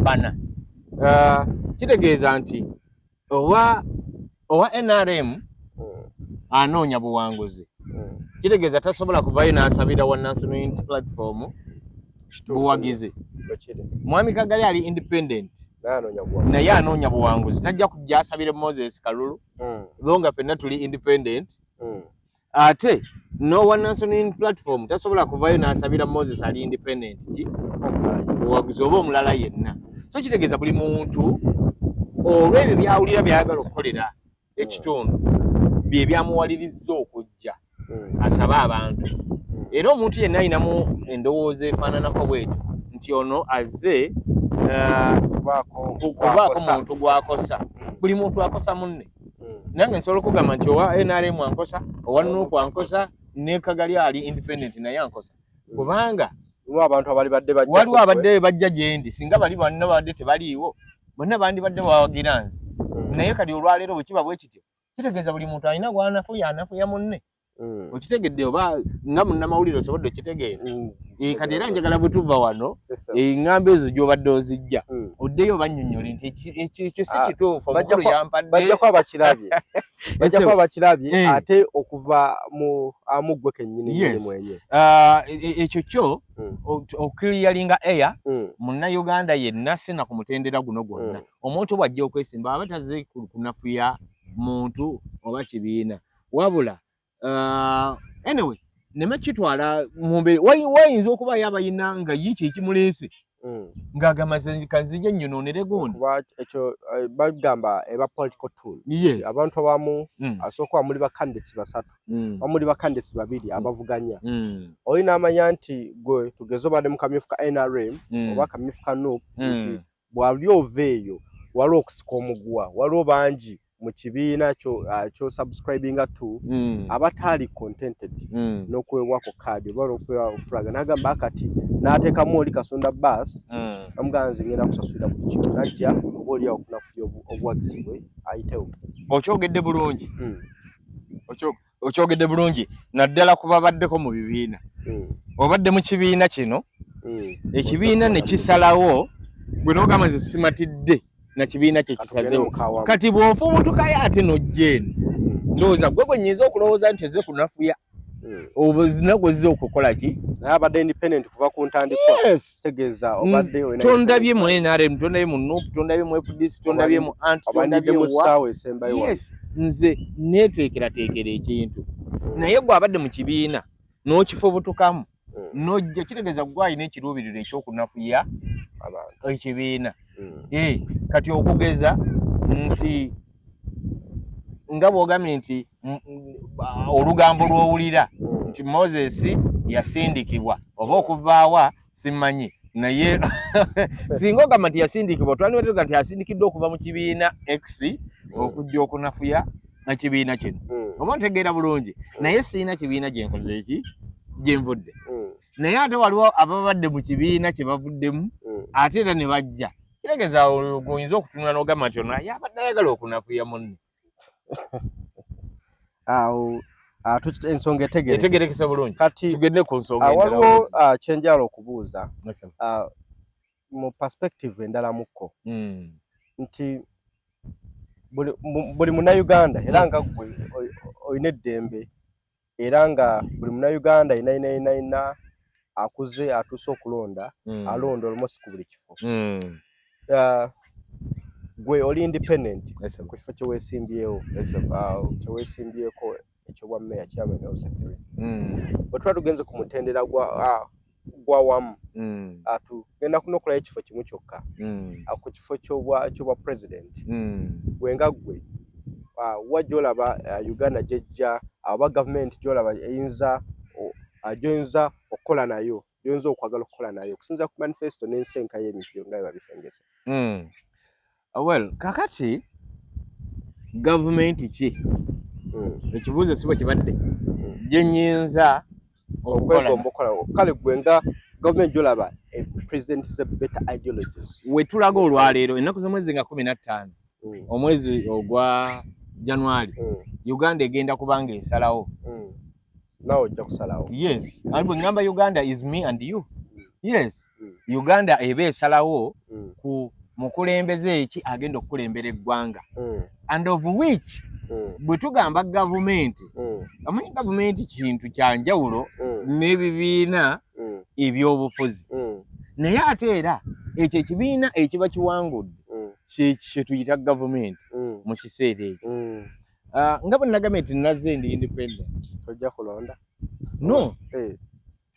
Bana. Kitegeeza nti owa NRM anoonya buwanguzi. kitegeeza tasobola kuvayo n'asabira wa National Unity Platform buwagizi. Mwami Kagale ali independent naye anoonya buwanguzi, tajja kujja asabire Moses Kalulu nga ffenna tuli independent. Ate no one National Unity Platform tasobola kuvayo n'asabira Moses ali independent buwaguzi oba omulala yenna. So kitegeeza buli muntu olw'ebyo byawulira byayagala okukolera ekitundu bye byamuwalirizza okujja asaba abantu. Era omuntu yenna ayinamu endowooza efaananako bwetyo nti ono azze kubaako muntu gwakosa. Buli muntu akosa munne. Nange nsobola okugamba nti owa NRM ankosa, owa Nuupu ankosa, ne Kagale ali independent naye ankosa. Kubanga waliwo abadde bajja gye ndi singa bali bonna badde tebaliiwo bonna bandibadde bawagira nze. Naye kati olwaleero bwe kiba bwe kityo kitegeeza buli muntu alina gw'anafuya munne. Okitegedde oba nga munnamawulire osobodde okitegeera. Kati era njagala bwe tuva wano eŋŋambo ezo gy'obadde ozijja oddeyo bannyonnyole nti ekyo si kituufu omukulu yampadde. Bajja kuba bakirabye ate okuva mu ggwe kennyini mwenye. Ekyo kyo okiliyalinga air munnayuganda yenna sena ku mutendera guno gwonna. Omuntu bw'ajja okwesimba aba tazze kunafuya muntu oba kibiina wabula anyway neme kitwala mumbe wayinza okubayo abayina nga yiki ekimuleese ng'agamaze kanzija nnyononere gundi ekyo bagamba eba political tool. Abantu abamu asooka muli ba candidates basatu bamuli ba candidates babiri abavuganya. Olina amanya nti gwe tugeze obadde mu kamyufu ka NRM oba kamyufu ka Nuupu nti bwali oveeyo waliwo okusika omugwa waliwo bangi mu kibiina kyo subscribinga to abataali contented n'okwewako kaadi oba n'okwewa fulaga. N'agamba akati n'ateekamu oli Kasonda bus amugamba nze ngenda kusasulira buli kimu n'ajja oba oliawo okunafuya obuwagizi bwe ayitewo. Okyogedde bulungi. Okyogedde bulungi naddala kuba baddeko mu bibiina. Obadde mu kibiina kino ekibiina ne kisalawo gwe n'ogamba nze simatidde na kibiina kye kisazeewo. Kati bw'ofubutukayo ate n'ojja eno ndowooza gwe gwe nnyinza okulowooza nti ozze kunafuya obuzina gwezze okukola ki naye abadde independent kuva ku ntandikwa. Tegeeza obadde olina tondabye mu NRM tondabye mu Nuupu tondabye mu FDC tondabye mu ANT tondabye mu ssaawa esembayo. Nze neeteekerateekera ekintu naye gwe abadde mu kibiina n'okifubutukamu n'ojja kitegeeza gwe alina ekiruubiriro ekyokunafuya ekibiina. Kati okugeza nti nga bw'ogambye nti olugambo lw'owulira nti Moses yasindikibwa oba okuvaawa simanyi naye singa ogamba nti yasindikibwa twandibadde nti yasindikiddwa okuva mu kibiina X okujja okunafuya ekibiina kino oba ntegeera bulungi. Naye siina kibiina gye nkoze eki gye nvudde. Naye ate waliwo ababadde mu kibiina kye bavuddemu ate era ne bajja. Kitegeeza oyinza okutunula n'ogamba nti ono yabadde ayagala okunafuya munne. Awo ensonga etegerekese bulungi. Kati tugende ku nsonga endala. Waliwo kyenjala okubuuza mu perspective endala mukko nti buli munnayuganda era nga gwe olina eddembe era nga buli munnayuganda ina akuze atuuse okulonda alonda almost ku buli kifo. Gwe oli independent ku kifo kyeweesimbyewo kyeweesimbyeko ekyobwa meya chairman of secretary. Bwe tuba tugenze ku mutendera gwa wamu tugenda kunokolayo ekifo kimu kyokka ku kifo kyobwa president. Gwe nga gwe wa gy'olaba Uganda gy'ejja aba gavumenti gy'olaba gy'oyinza okukola nayo gy'oyinza okwagala okukola nayo okusinza ku manifesto n'ensenka y'emipiro nga babisengese. Well, kakati gavumenti ki ekibuuzo si bwe kibadde gye nnyinza okukola. Kale gwe nga gavumenti gy'olaba president is a better ideologies. We tulaga olwaleero ennaku z'omwezi nga 15 omwezi ogwa January Uganda egenda kubanga esalawo. Nawe ojja kusalawo. Yes. Bwe ngamba Uganda is me and you. Yes. Uganda eba esalawo ku mukulembeze eki agenda okukulembera eggwanga. And of which bwe tugamba gavumenti amanyi gavumenti kintu kya njawulo n'ebibiina ebyobufuzi naye ate era ekyo ekibiina ekiba kiwangudde kye tuyita gavumenti mu kiseera ekyo nga bwe nagambye nti nazze ndi independent tojja kulonda no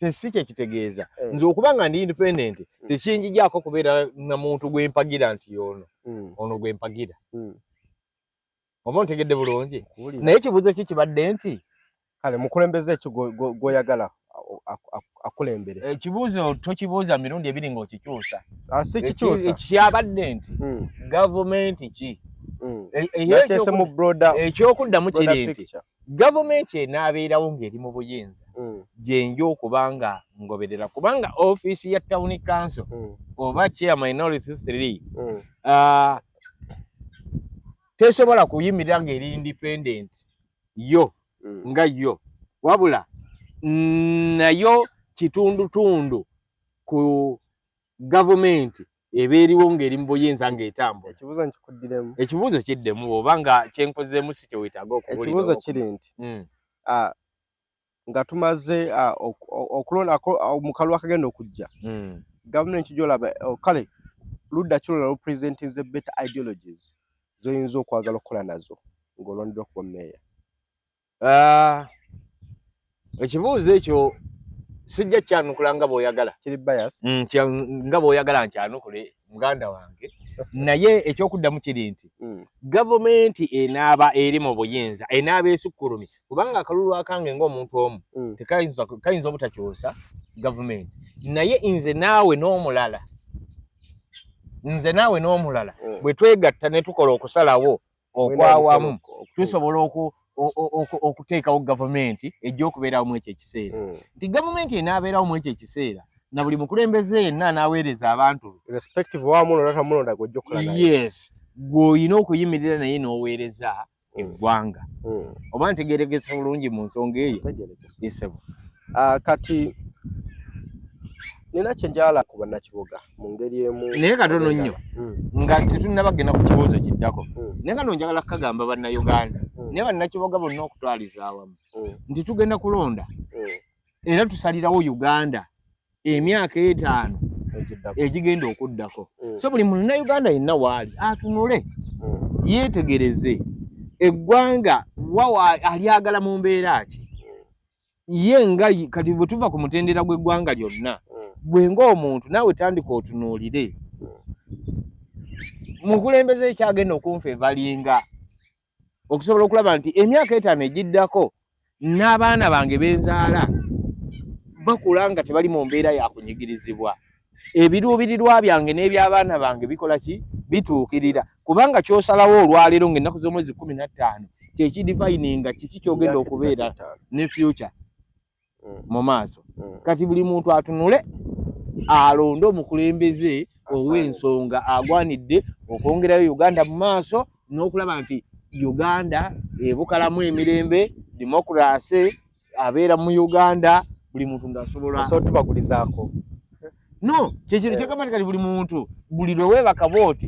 si kye kitegeeza nze okuba nga ndi independent tekinjijaako kubeera na muntu gwe mpagira nti ono gwe mpagira oba ontegedde bulungi naye ekibuuzo kyo kibadde nti kale mukulembeze ekyo gw'oyagala akulembere ekibuuzo tokibuuza mirundi ebiri ng'okikyusa si kikyusa kyabadde nti gavumenti ki ekyokuddamu kiri nti gavumenti enaabeerawo ng'eri mu buyinza gyenja okuba nga ngoberera kubanga ofiisi ya town council oba chair minority 3 tesobola kuyimirira ng'eri independent yo nga yo wabula nayo kitundutundu ku gavumenti ebeeriwo ng'eri mu buyinza ng'etambula. Ekibuuzo nkikuddiremu. Ekibuuzo kiddemu oba nga kyenkozeemu si kye weetaaga okuwulira. Ekibuuzo kiri nti nga tumaze okulonda mu kalulu akagenda okujja gavumenti gy'olaba kale ludda ki olulala lupresentinze better ideologies z'oyinza okwagala okukola nazo ng'olondeddwa kuba meeya? Ekibuuzo ekyo sijja kyanukula nga bw'oyagala. Kiri bias? Nga bw'oyagala nkyanukule muganda wange. Naye ekyokuddamu kiri nti gavumenti enaaba eri mu buyinza enaaba esukkulumi kubanga akalulu akange ng'omuntu omu kayinza obutakyusa gavumenti naye nze naawe n'omulala bwe twegatta ne tukola okusalawo okwawamu tusobola okuteekawo gavumenti ejja okubeerawo mu ekyo ekiseera nti gavumenti enaabeerawo mu ekyo ekiseera na buli mukulembeze yenna anaaweereza abantu respective wamunonda tamulonda gw'ojja okukola naye. Yes, gw'olina okuyimirira naye n'oweereza eggwanga oba ntegeeregesa bulungi mu nsonga eyo. Yesebo kati nina kye njala ku bannakibuga mu ngeri emu naye katono nnyo nga tetunnabagenda ku kibuuzo kiddako naye kano njagala kukagamba bannayuganda naye bannakibuga bonna okutwaliza awamu nti tugenda kulonda era tusalirawo Uganda emyaka 5 egigenda okuddako so buli munnayuganda yenna waali atunule yeetegereze eggwanga wawa alyagala mu mbeera ki ye nga kati bwe tuva ku mutendera gw'eggwanga lyonna bwe ng'omuntu naawe tandika otunuulire mukulembeze ekyagenda okunfeevalinga okusobola okulaba nti emyaka 5 egiddako n'abaana bange benzaala bakula nga tebali mu mbeera ya kunyigirizibwa ebiruubirirwa byange n'eby'abaana bange bikola ki bituukirira kubanga kyosalawo olwaleero ng'ennaku z'omwezi 15 kyekidifayininga kiki kyogenda okubeera ne future mu maaso kati buli muntu atunule alonde omukulembeze ow'ensonga agwanidde okwongerayo Uganda mu maaso n'okulaba nti Uganda ebukalamu emirembe demokrasi abeera mu Uganda buli muntu ndasobola so tubagulizaako no kyekiro kyagamba kati buli muntu buli lwe weebaka booti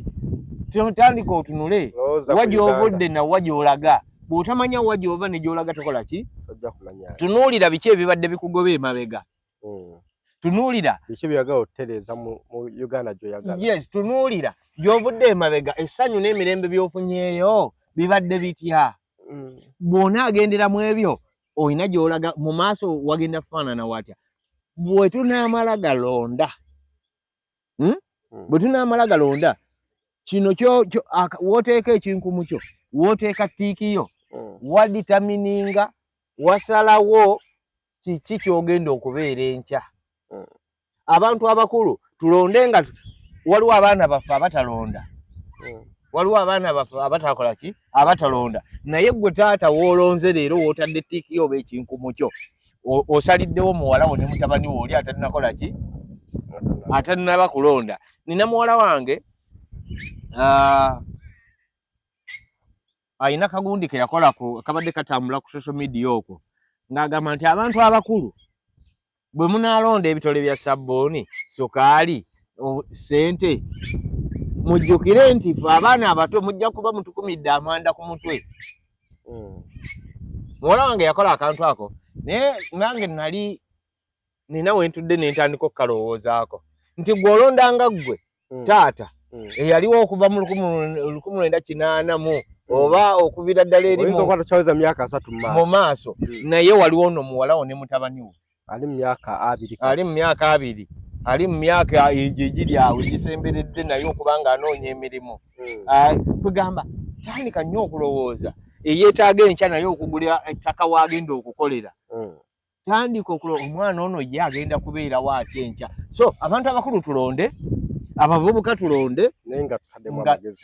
tandika otunule waj'ovudde na waj'olaga bw'otamanya waj'ova ne gy'olaga tokola ki tojja kumanya tunuulira biki ebibadde bikugoba emabega tunuulira biki byagala otereeza mu Uganda gy'oyagala yes tunuulira gy'ovudde emabega essanyu n'emirembe by'ofunyeeyo bibadde bitya bw'onaagendera mu ebyo oyina gy'olaga mu maaso wagenda kufaanana watya bwe tunaamala galonda bwe tunaamala galonda kino wooteeka ekinkumu kyo wooteeka ttiikiyo waditamininga wasalawo kiki kyogenda okubeera enkya abantu abakulu tulonde nga waliwo abaana baffe abatalonda waliwo abaana baffe abatakola ki abatalonda naye gwe taata woolonze leero wootadde ttiikiyo oba ekinkumu kyo osaliddewo muwala wo ne mutabani wo oli atalinakola ki atalinaba kulonda nina muwala wange ayina kagundi ke yakola kabadde katambula ku social media okwo ng'agamba nti abantu abakulu bwe munaalonda ebitole bya sabbooni sukaali ssente mujjukire nti fe abaana abato mujja kuba mutukumidde amanda ku mutwe muwala wange yakola akantu ako naye nange nina wentudde nentandika okukalowoozaako nti gw'olondanga ggwe taata eyaliwo okuva mu 1980 oba okuvira ddala eri mu maaso naye waliwo nno muwala wo ne mutabani wo ali mu myaka 2 ali mu myaka egyo egiri awo gisemberedde naye okuba nga anoonya emirimu kugamba tandika nnyo okulowooza eyeetaaga enkya naye okugula ettaka waagenda okukolera tandika omwana ono ye agenda kubeerawo atya enkya so abantu abakulu tulonde abavubuka tulonde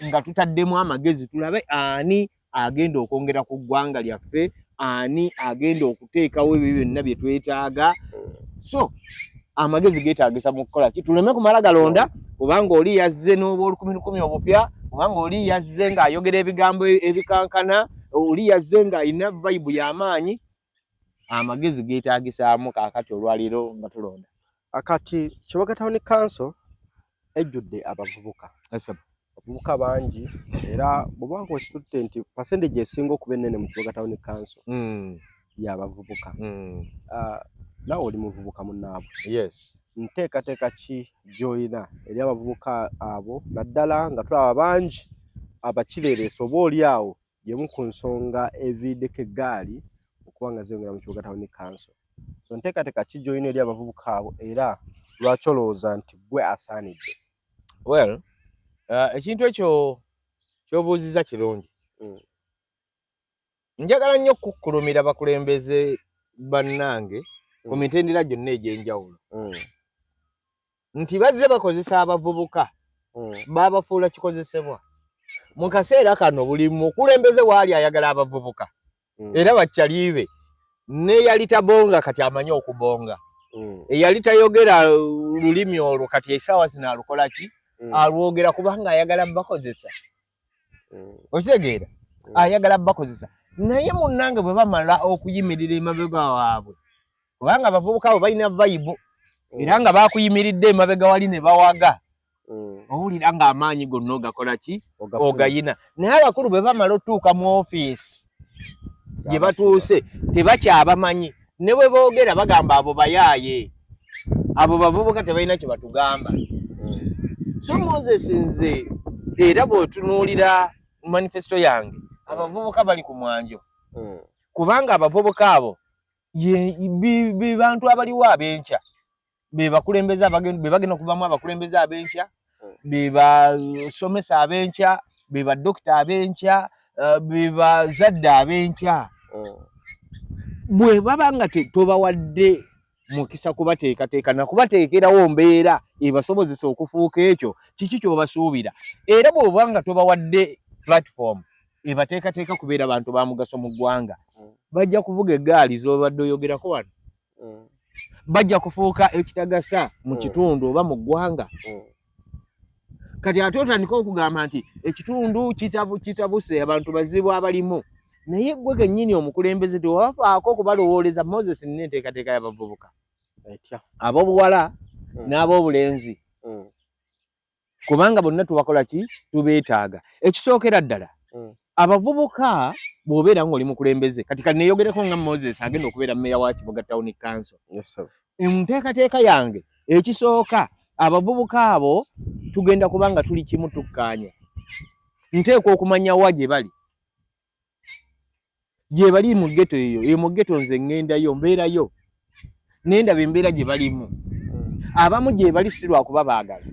nga tutaddemu amagezi tulabe ani agenda okwongera ku ggwanga lyaffe ani agenda okuteekawo ebyo byonna bye twetaaga so amagezi geetaagisa mu kukola ki tuleme kumala galonda kubanga oli yazze n'obw'olukumi obupya kubanga oli yazze ng'ayogera ebigambo ebikankana oli yazze ng'ayina vibe y'amaanyi amagezi geetaagisaamu kaakati olwaleero nga tulonda akati Kibuga Town Council ejjudde abavubuka bangi era bw'obanga okitutte nti percentage esinga okuba ennene mu Kibuga Town Council y'abavubuka nawe oli muvubuka munnaabwe nteekateeka ki gy'olina eri abavubuka abo naddala nga tulaba bangi abakireereese oba oli awo yemu ku nsonga eviiddeko eggaali okuba nga ziyongera mu Kibuga Town Council so nteekateeka ki gy'olina eri abavubuka abo era lwaki olowooza nti gwe asaanidde well ekintu ekyo ky'obuuziza kirungi njagala nnyo okukkulumira bakulembeze bannange ku mitendera gyonna egy'enjawulo nti bazze bakozesa abavubuka baabafuula kikozesebwa mu kaseera kano buli mukulembeze waali ayagala abavubuka era bakyaliibe n'eyali tabonga kati amanyi okubonga eyali tayogera lulimi olwo kati essaawa zino alukola ki alwogera kubanga ayagala bakozesa okitegeera ayagala bakozesa naye munnange bwe bamala okuyimirira emabega waabwe kubanga abavubuka abo balina vibe era nga bakuyimiridde emabega wali ne bawaga owulira ng'amaanyi gonna ogakola ki ogayina naye abakulu bwe bamala otuuka mu ofiisi gye batuuse tebakyabamanyi ne bwe boogera bagamba abo bayaaye abo bavubuka tebalina kye batugamba so Moses nze era bw'otunuulira manifesto yange abavubuka bali ku mwanjo kubanga abavubuka abo be bantu abaliwo ab'enkya be bakulembeze be bagenda okuvamu abakulembeze ab'enkya be basomesa ab'enkya be badokita ab'enkya be bazadde ab'enkya bwe baba nga tobawadde mukisa kubateekateeka na kubateekerawo mbeera ebasobozesa okufuuka ekyo kiki ky'obasuubira era bw'oba nga tobawadde platform ebateekateeka kubeera bantu ba mugaso mu ggwanga bajja kuvuga eggaali z'obadde oyogerako wano bajja kufuuka ekitagasa mu kitundu oba mu ggwanga kati ate otandika okugamba nti ekitundu kitabuse abantu bazibu abalimu naye gwe kennyini omukulembeze tewafaako okubalowooleza Moses nina enteekateeka y'abavubuka ab'obuwala n'ab'obulenzi kubanga bonna tubakola ki tubeetaaga ekisookera ddala abavubuka bw'obeera ng'oli mukulembeze kati neeyogereko nga Moses agenda okubeera mmeeya wa Kibuga Town Council enteekateeka yange ekisooka abavubuka abo tugenda kubanga tuli kimu tukkaanya nteekwa okumanya wa gye bali mu ghetto eyo mu ghetto nze ŋŋendayo mbeerayo nendaba embeera gye balimu abamu gye bali si lwakuba baagala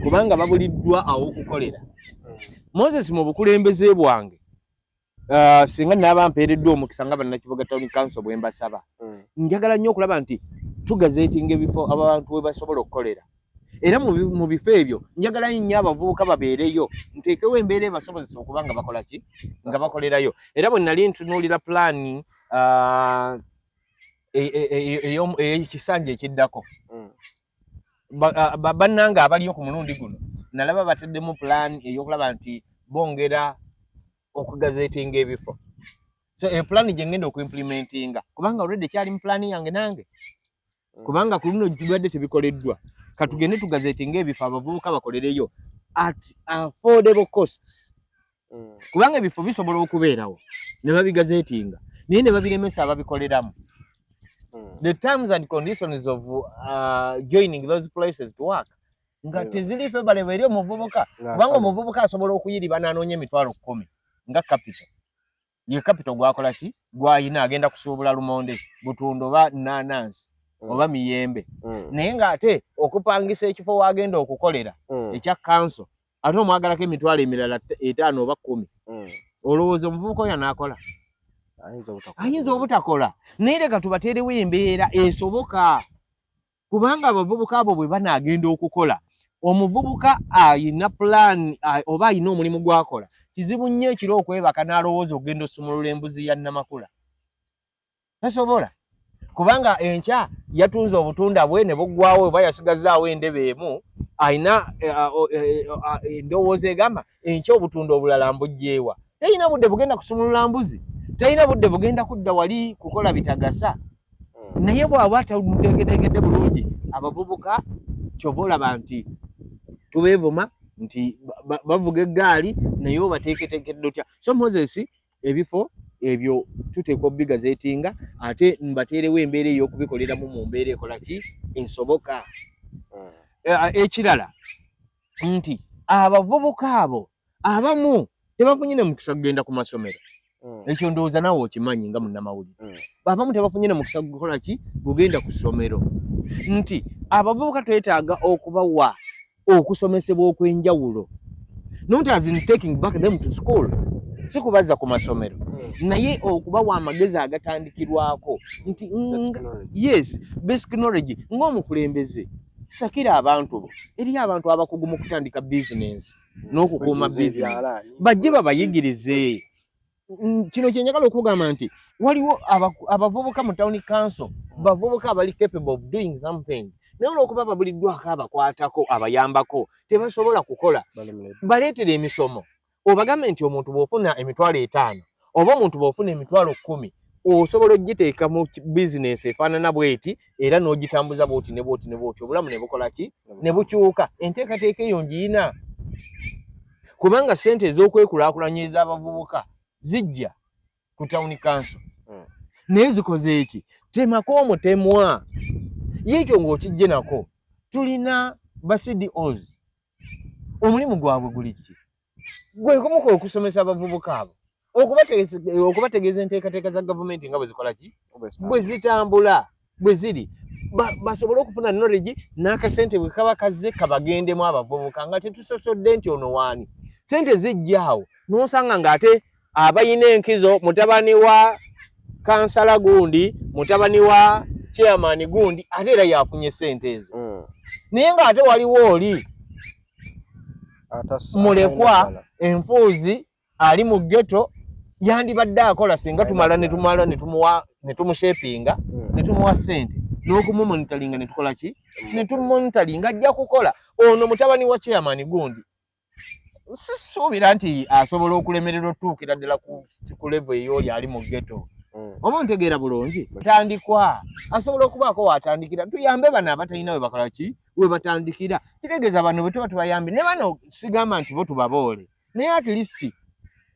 kubanga babuliddwa aw'okukolera Moses mu bukulembeze bwange singa naaba mpeereddwa omukisa nga bannakibuga Town Council bwe mbasaba njagala nnyo okulaba nti tugazeetinga ebifo abantu we basobola okukolera era mu bifo ebyo njagala nnyo abavubuka babeereyo nteekewo embeera ebasobozesa okuba nga bakola ki nga bakolerayo era bwe nali ntunuulira pulaani ekisanja ekiddako bannanga abaliyo ku mulundi guno nalaba bateddemu pulaani ey'okulaba nti bongera okugazeetinga ebifo so pulaani gye ngenda okuimplementinga kubanga already kyali mu pulaani yange nange kubanga ku luno tubadde tebikoleddwa katugende tugazeetinga ebifo abavubuka bakolereyo at affordable costs kubanga ebifo bisobola okubeerawo ne babigazeetinga naye ne babiremesa ababikoleramu. The terms and conditions of joining those places to work nga teziri favorable eri omuvubuka, kubanga omuvubuka asobola okuyiriba n'anoonya emitwalo 10 nga capital. Ye capital gwakola ki gwayina agenda kusuubula lumonde, butunda oba nanansi oba miyembe. Naye ng'ate okupangisa ekifo wagenda okukolera ekya council ate omwagalako emitwalo emirala 5 oba 10, olowooza omuvubuka oyo anaakola? Ayinza obutakola. Naye leka tubateerewo embeera esoboka, kubanga abavubuka abo bwe banaagenda okukola, omuvubuka ayina plan oba ayina omulimu gwakola, kizibu nnyo ekiro okwebaka n'alowooza okugenda osumulula embuzi ya Namakula. Tasobola, kubanga enkya yatunze obutunda bwe ne buggwawo oba yasigazaawo endebe emu, ayina endowooza egamba enkya obutunda obulala mbugyeewa. Tayina budde bugenda kusumulula mbuzi, tayina budde bugenda kudda wali kukola bitagasa. Naye bw'aba tamuteeketeekedde bulungi, abavubuka kyova olaba nti tubeevuma nti bavuga eggaali naye obateeketeekedde otya. So Moses, ebifo ebyo tuteekwa obigazeetinga ate mbateerewo embeera ey'okubikoleramu mu mbeera ekola ki esoboka. Ekirala nti abavubuka abo abamu tebafunyine mukisa kugenda ku masomero. Ekyo ndowooza naawe okimanyi nga munnamawulire. Abamu tebafunyine mukisa gukola ki gugenda ku ssomero. Nti abavubuka twetaaga okubawa okusomesebwa okwenjawulo. Not as in taking back them to school. Si kubazza ku masomero. Naye okubawa amagezi agatandikirwako. Nti yes, basic knowledge ng'omukulembeze. Sakira abantu bo. Eri abantu abakugu mu kutandika business n'okukuuma business. Bajje babayigirize. Kino kye njagala okugamba nti waliwo abavubuka mu town council, bavubuka abali capable of doing something. Naye olw'okuba babuliddwako abakwatako abayambako tebasobola kukola, baleetere emisomo. Obagambe nti omuntu bw'ofuna emitwalo 5 oba omuntu bw'ofuna emitwalo 10 osobola ogiteeka mu business efaanana bweti era n'ogitambuza bwoti ne bwoti ne bwoti, obulamu ne bukola ki ne bukyuka. Enteekateeka eyo ngiyina, kubanga ssente ez'okwekulaakulanya ez'abavubuka zijja ku town council naye zikoze eki temako omutemwa. Yekyo ng'okijje nako tulina ba CDOs, omulimu gwabwe guli ki? Gwe kumuko okusomesa abavubuka abo, okubategeeza enteekateeka za gavumenti nga bwe zikola ki bwe zitambula bwe ziri, basobole okufuna knowledge n'akasente bwe kaba kazze kabagendemu abavubuka nga tetusosodde nti ono waani. Sente zijjaawo n'osanga ng'ate abayina enkizo mutabani wa kansala gundi, mutabani wa chairman gundi ate era yafunye sente ezo. Naye ng'ate waliwo oli mulekwa enfuuzi ali mu ghetto yandibadde akola singa tumala ne tumushepinga ne tumuwa sente n'okumumonitalinga ne tukola ki ne tumumonitalinga ajja kukola. Ono mutabani wa chairman gundi sisuubira nti asobola okulemererwa otuukira ddala ku level ey'oli ali mu ghetto. Oba ntegeera bulungi, tandikwa asobola okubaako watandikira. Tuyambe bano abatalina we bakola ki we batandikira. Kitegeeza bano bwe tuba tubayambi ne bano sigamba nti bo tubaboole, naye at least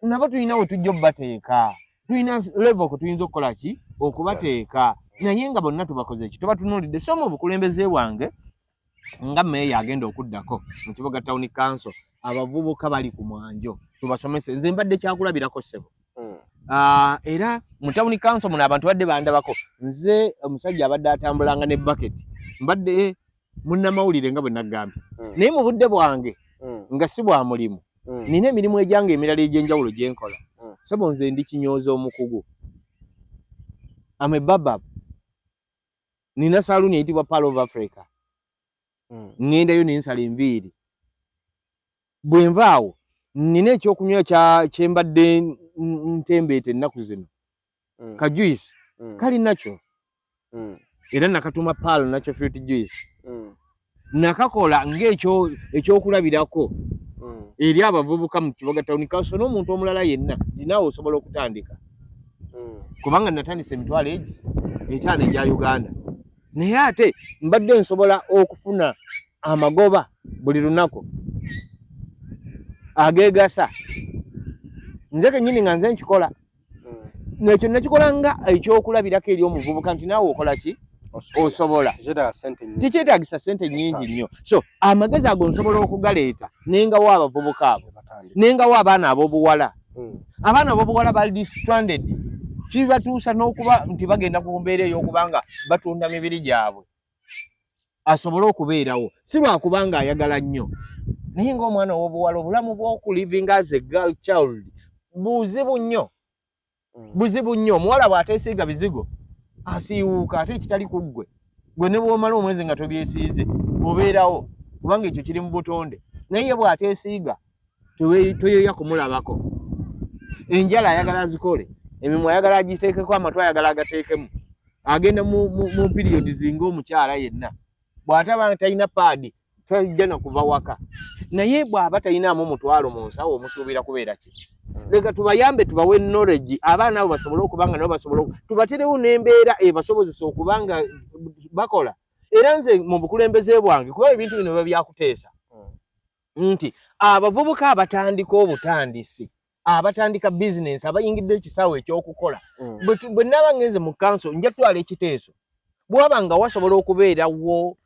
nabo tulina we tujja obbateeka, tulina level kwe tuyinza okukola ki okubateeka, naye nga bonna tubakoze ki tuba tunuulidde. So mu bukulembeze bwange nga mmeeya agenda okuddako mu kibuga town council, abavubuka bali ku mwanjo tubasomese. Nze mbadde kyakulabirako ssebo. Era mu town council muno abantu badde bandabako. Nze omusajja abadde atambulanga ne bucket, mbadde munnamawulire nga bwe nagambye. Naye mu budde bwange nga si bwa mulimu, nina emirimu egyange emirala egy'enjawulo gye nkola. Ssebo nze ndi kinyooza omukugu, ame babab, nina saloon eyitibwa Pearl of Africa. Ngendayo ne nsala enviiri. Bwe nvaawo nina ekyokunywa kye mbadde ntembeeta ennaku zino, ka juice kali nakyo, era nakatuma Pearl nakyo fruit juice. Nakakola ng'ekyokulabirako eri abavubuka mu kibuga town council n'omuntu omulala yenna nti naawe osobola okutandika, kubanga natandisa emitwalo egi 5 egya Uganda. Naye ate mbadde nsobola okufuna amagoba buli lunaku ageegasa nze kenyini nga nze nkikola nekyo nakikola nga ekyokulabirako eri omuvubuka nti naawe okola ki osobola tekyetaagisa ssente nnyingi nnyo so amagezi ago nsobola okugaleeta nengawo abavubuka abo nengawo abaana ab'obuwala abaana ab'obuwala bali stranded kibatuusa n'okuba nti bagenda ku mbeera ey'okubanga batunda mibiri gyabwe asobole okubeerawo si lwakubanga ayagala nnyo naye ng'omwana ow'obuwala obulamu bw'okulivinga as a girl child buzibu nnyo omuwala bw'ateesiiga bizigo asiiwuuka ate ekitali ku ggwe gwe ne bw'omala omwezi nga tobyesiize obeerawo kubanga ekyo kiri mu butonde naye bw'ateesiiga toyoya kumulabako enjala ayagala azikole emimwa ayagala agiteekeko amatu ayagala agateekemu agenda mu periodi zinga omukyala yenna bw'ataba talina paadi tajja na kuva waka naye bw'aba talinaamu omutwalo mu nsawo omusuubira kubeera ki leka tubayambe tubawe knowledge abaana abo basobole okubanga nabo basobole tubaterewo n'embeera ebasobozesa okubanga bakola era nze mu bukulembeze bwange kuba ebintu bino biba byakuteesa nti abavubuka abatandika obutandisi abatandika bizinensi abayingidde ekisaawe ekyokukola bwe naba ngenze mu kanso nja twala ekiteeso bwaba nga wasobola okubeerawo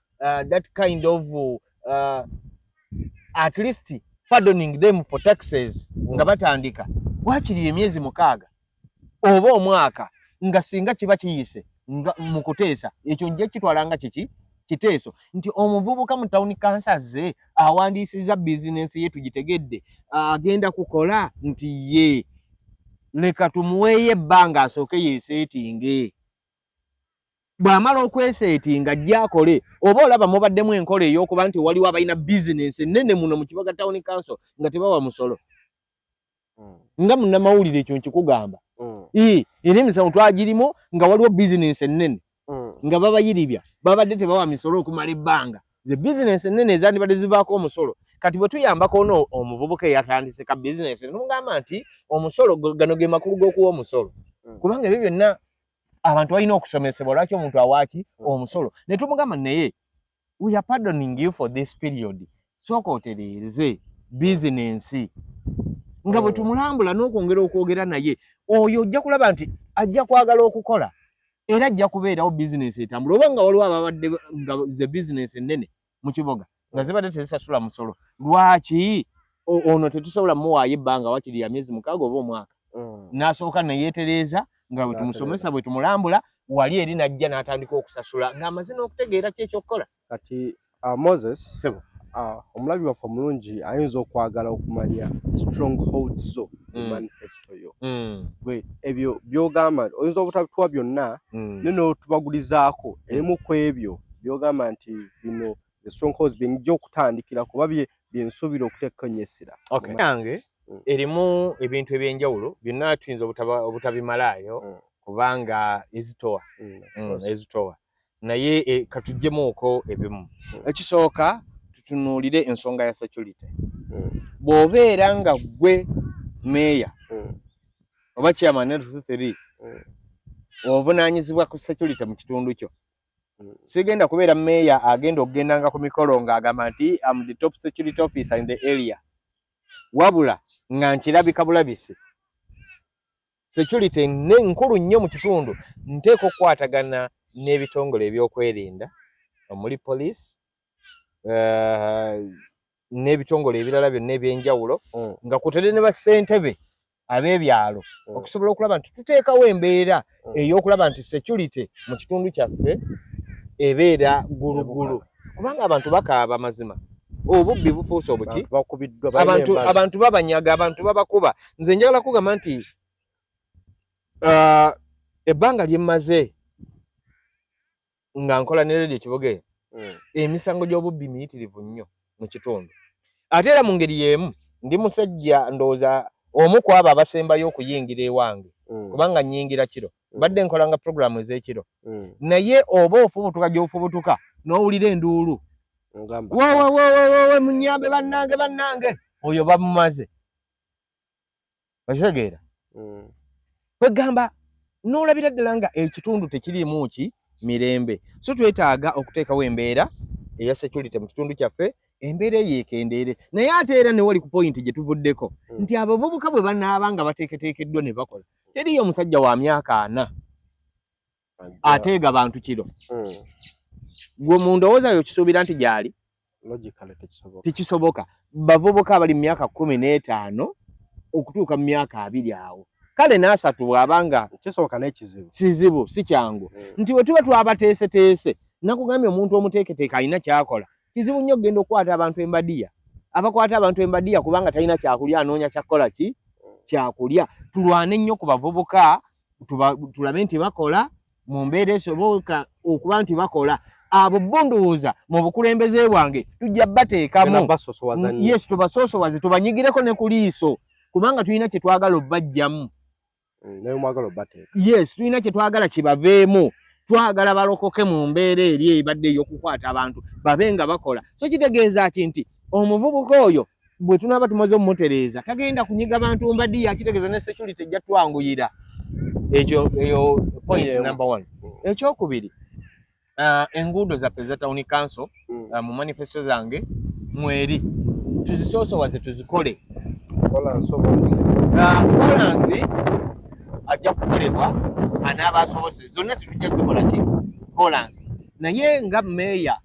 that kind of at least pardoning them for taxes nga batandika wakiri emyezi 6 oba omwaka nga singa kiba kiyise nga mu kuteesa ekyo nje kitwalanga kiteeso nti omuvubuka mu town council awandiisiza bizinensi ye tugitegedde agenda kukola nti ye leka tumuweeye ebbanga asooke yeeseetinge bw'amala okweseetinga gyakole oba olaba mubaddemu enkola ey'okuba nti waliwo abalina bizinensi ennene muno mu kibuga town council nga tebawa musolo nga munnamawulire ekyo nkikugamba era emisango twagirimu nga waliwo bizinensi ennene nga babayiribya babadde tebawa misolo okumala ebbanga ze bizinensi ennene ezandibadde zivaako omusolo kati bwe tuyambako omuvubuka eyatandise ka bizinensi tumugamba nti omusolo gano ge makulu g'okuwa omusolo kubanga ebyo byonna abantu balina okusomesebwa lwaki omuntu awaaki omusolo ne tumugamba naye we are pardoning you for this period sooka otereereze bizinensi nga bwe tumulambula n'okwongera okwogera naye oyo ojja kulaba nti ajja kwagala okukola era ajja kubeerawo bizinensi etambula oba nga waliwo ababadde nga ze bizinensi ennene mu kibuga nga zibadde tezisasula musolo lwaki ono tetusobola muwaayo ebbanga wakiri ya myezi 6 oba omwaka n'asooka neyeetereeza nga bwe tumusomesa bwe tumulambula wali eri najja n'atandika okusasula ng'amaze n'okutegeera ki ekyokukola kati Moses sebo omulabi waffe omulungi ayinza okwagala okumanya strongholds zo manifesto yo gwe ebyo byogamba oyinza obutabituwa byonna neno tubagulizaako erimu ku ebyo byogamba nti bino the strongholds binijja okutandikira kuba byensuubira okuteekonyesera yange erimu ebintu ebyenjawulo byonna tuyinza obutabimalayo kubanga ezitowa naye katuggyemu ebimu ekisooka tutunuulire ensonga ya security bw'obeera nga gwe meeya oba chairman L3 ovunaanyizibwa ku security mu kitundu kyo sigenda kubeera meeya agenda okugendanga ku mikolo ng'agamba nti am the top security officer in the area wabula nga nkirabika bulabisi security nkulu nnyo mu kitundu nteeka okukwatagana n'ebitongole ebyokwerinda omuli police n'ebitongole ebirala byonna ebyenjawulo nga kutere ne bassentebe ab'ebyalo okusobola okulaba nti tuteekawo embeera ey'okulaba nti security mu kitundu kyaffe ebeera gulugulu kubanga abantu bakaaba mazima obubbi bufuuse obuki abantu babanyaga abantu babakuba nze njagala kugamba nti ebbanga lyemmaze nga nkola ne Radio Kiboge emisango gy'obubbi miyitirivu nnyo mu kitundu ate era mu ngeri y'emu ndi musajja ndowooza omu ku abo abasembayo okuyingira ewange kubanga nnyingira kiro badde nkolanga programu ez'ekiro naye oba ofubutuka gy'ofubutuka n'owulira enduulu we munyambe bannange oyo bamumaze bakitegeera kwegamba n'olabira ddala nga ekitundu tekiriimu ki mirembe so twetaaga okuteekawo embeera eya security mu kitundu kyaffe embeera yeekendeere naye ate era ne wali ku point gye tuvuddeko nti abavubuka bwe banaabanga bateeketeekeddwa ne bakola teriyo omusajja wa myaka 4 ateega bantu kiro gwe mu ndowooza yo kisuubira nti gyali tekisoboka bavubuka abali mu myaka 15 okutuuka mu myaka 2 awo kale n'asatu bw'abanga kisoboka n'ekizibu kizibu si kyangu nti bwe tuba twabateeseteese nakugambye omuntu omuteeketeeka alina kyakola kizibu nnyo okugenda okukwata abantu embadiya abakwata abantu embadiya kubanga talina kyakulya anoonya kyakukola ki kyakulya tulwane nnyo ku bavubuka tulabe nti bakola mu mbeera esoboka okuba nti bakola abo bondowooza mu bukulembeze bwange tujja bateekamu yes tubasoosowaze tubanyigireko ne ku liiso kubanga tulina kye twagala obbajjamu yes tulina kye twagala kibaveemu twagala balokoke mu mbeera eri ebadde ey'okukwata abantu babe nga bakola so kitegeeza ki nti omuvubuka oyo bwe tunaaba tumaze omumutereeza tagenda kunyiga bantu mbadiya kitegeeza ne security ejja twanguyira eyo point number 1 ekyokubiri enguudo zaffe za town council mu manifesto zange mweri tuzisoosowaze tuzikole kolansi ajja kukolebwa anaaba asobose zonna tetujja zikola ki kolansi naye nga meeya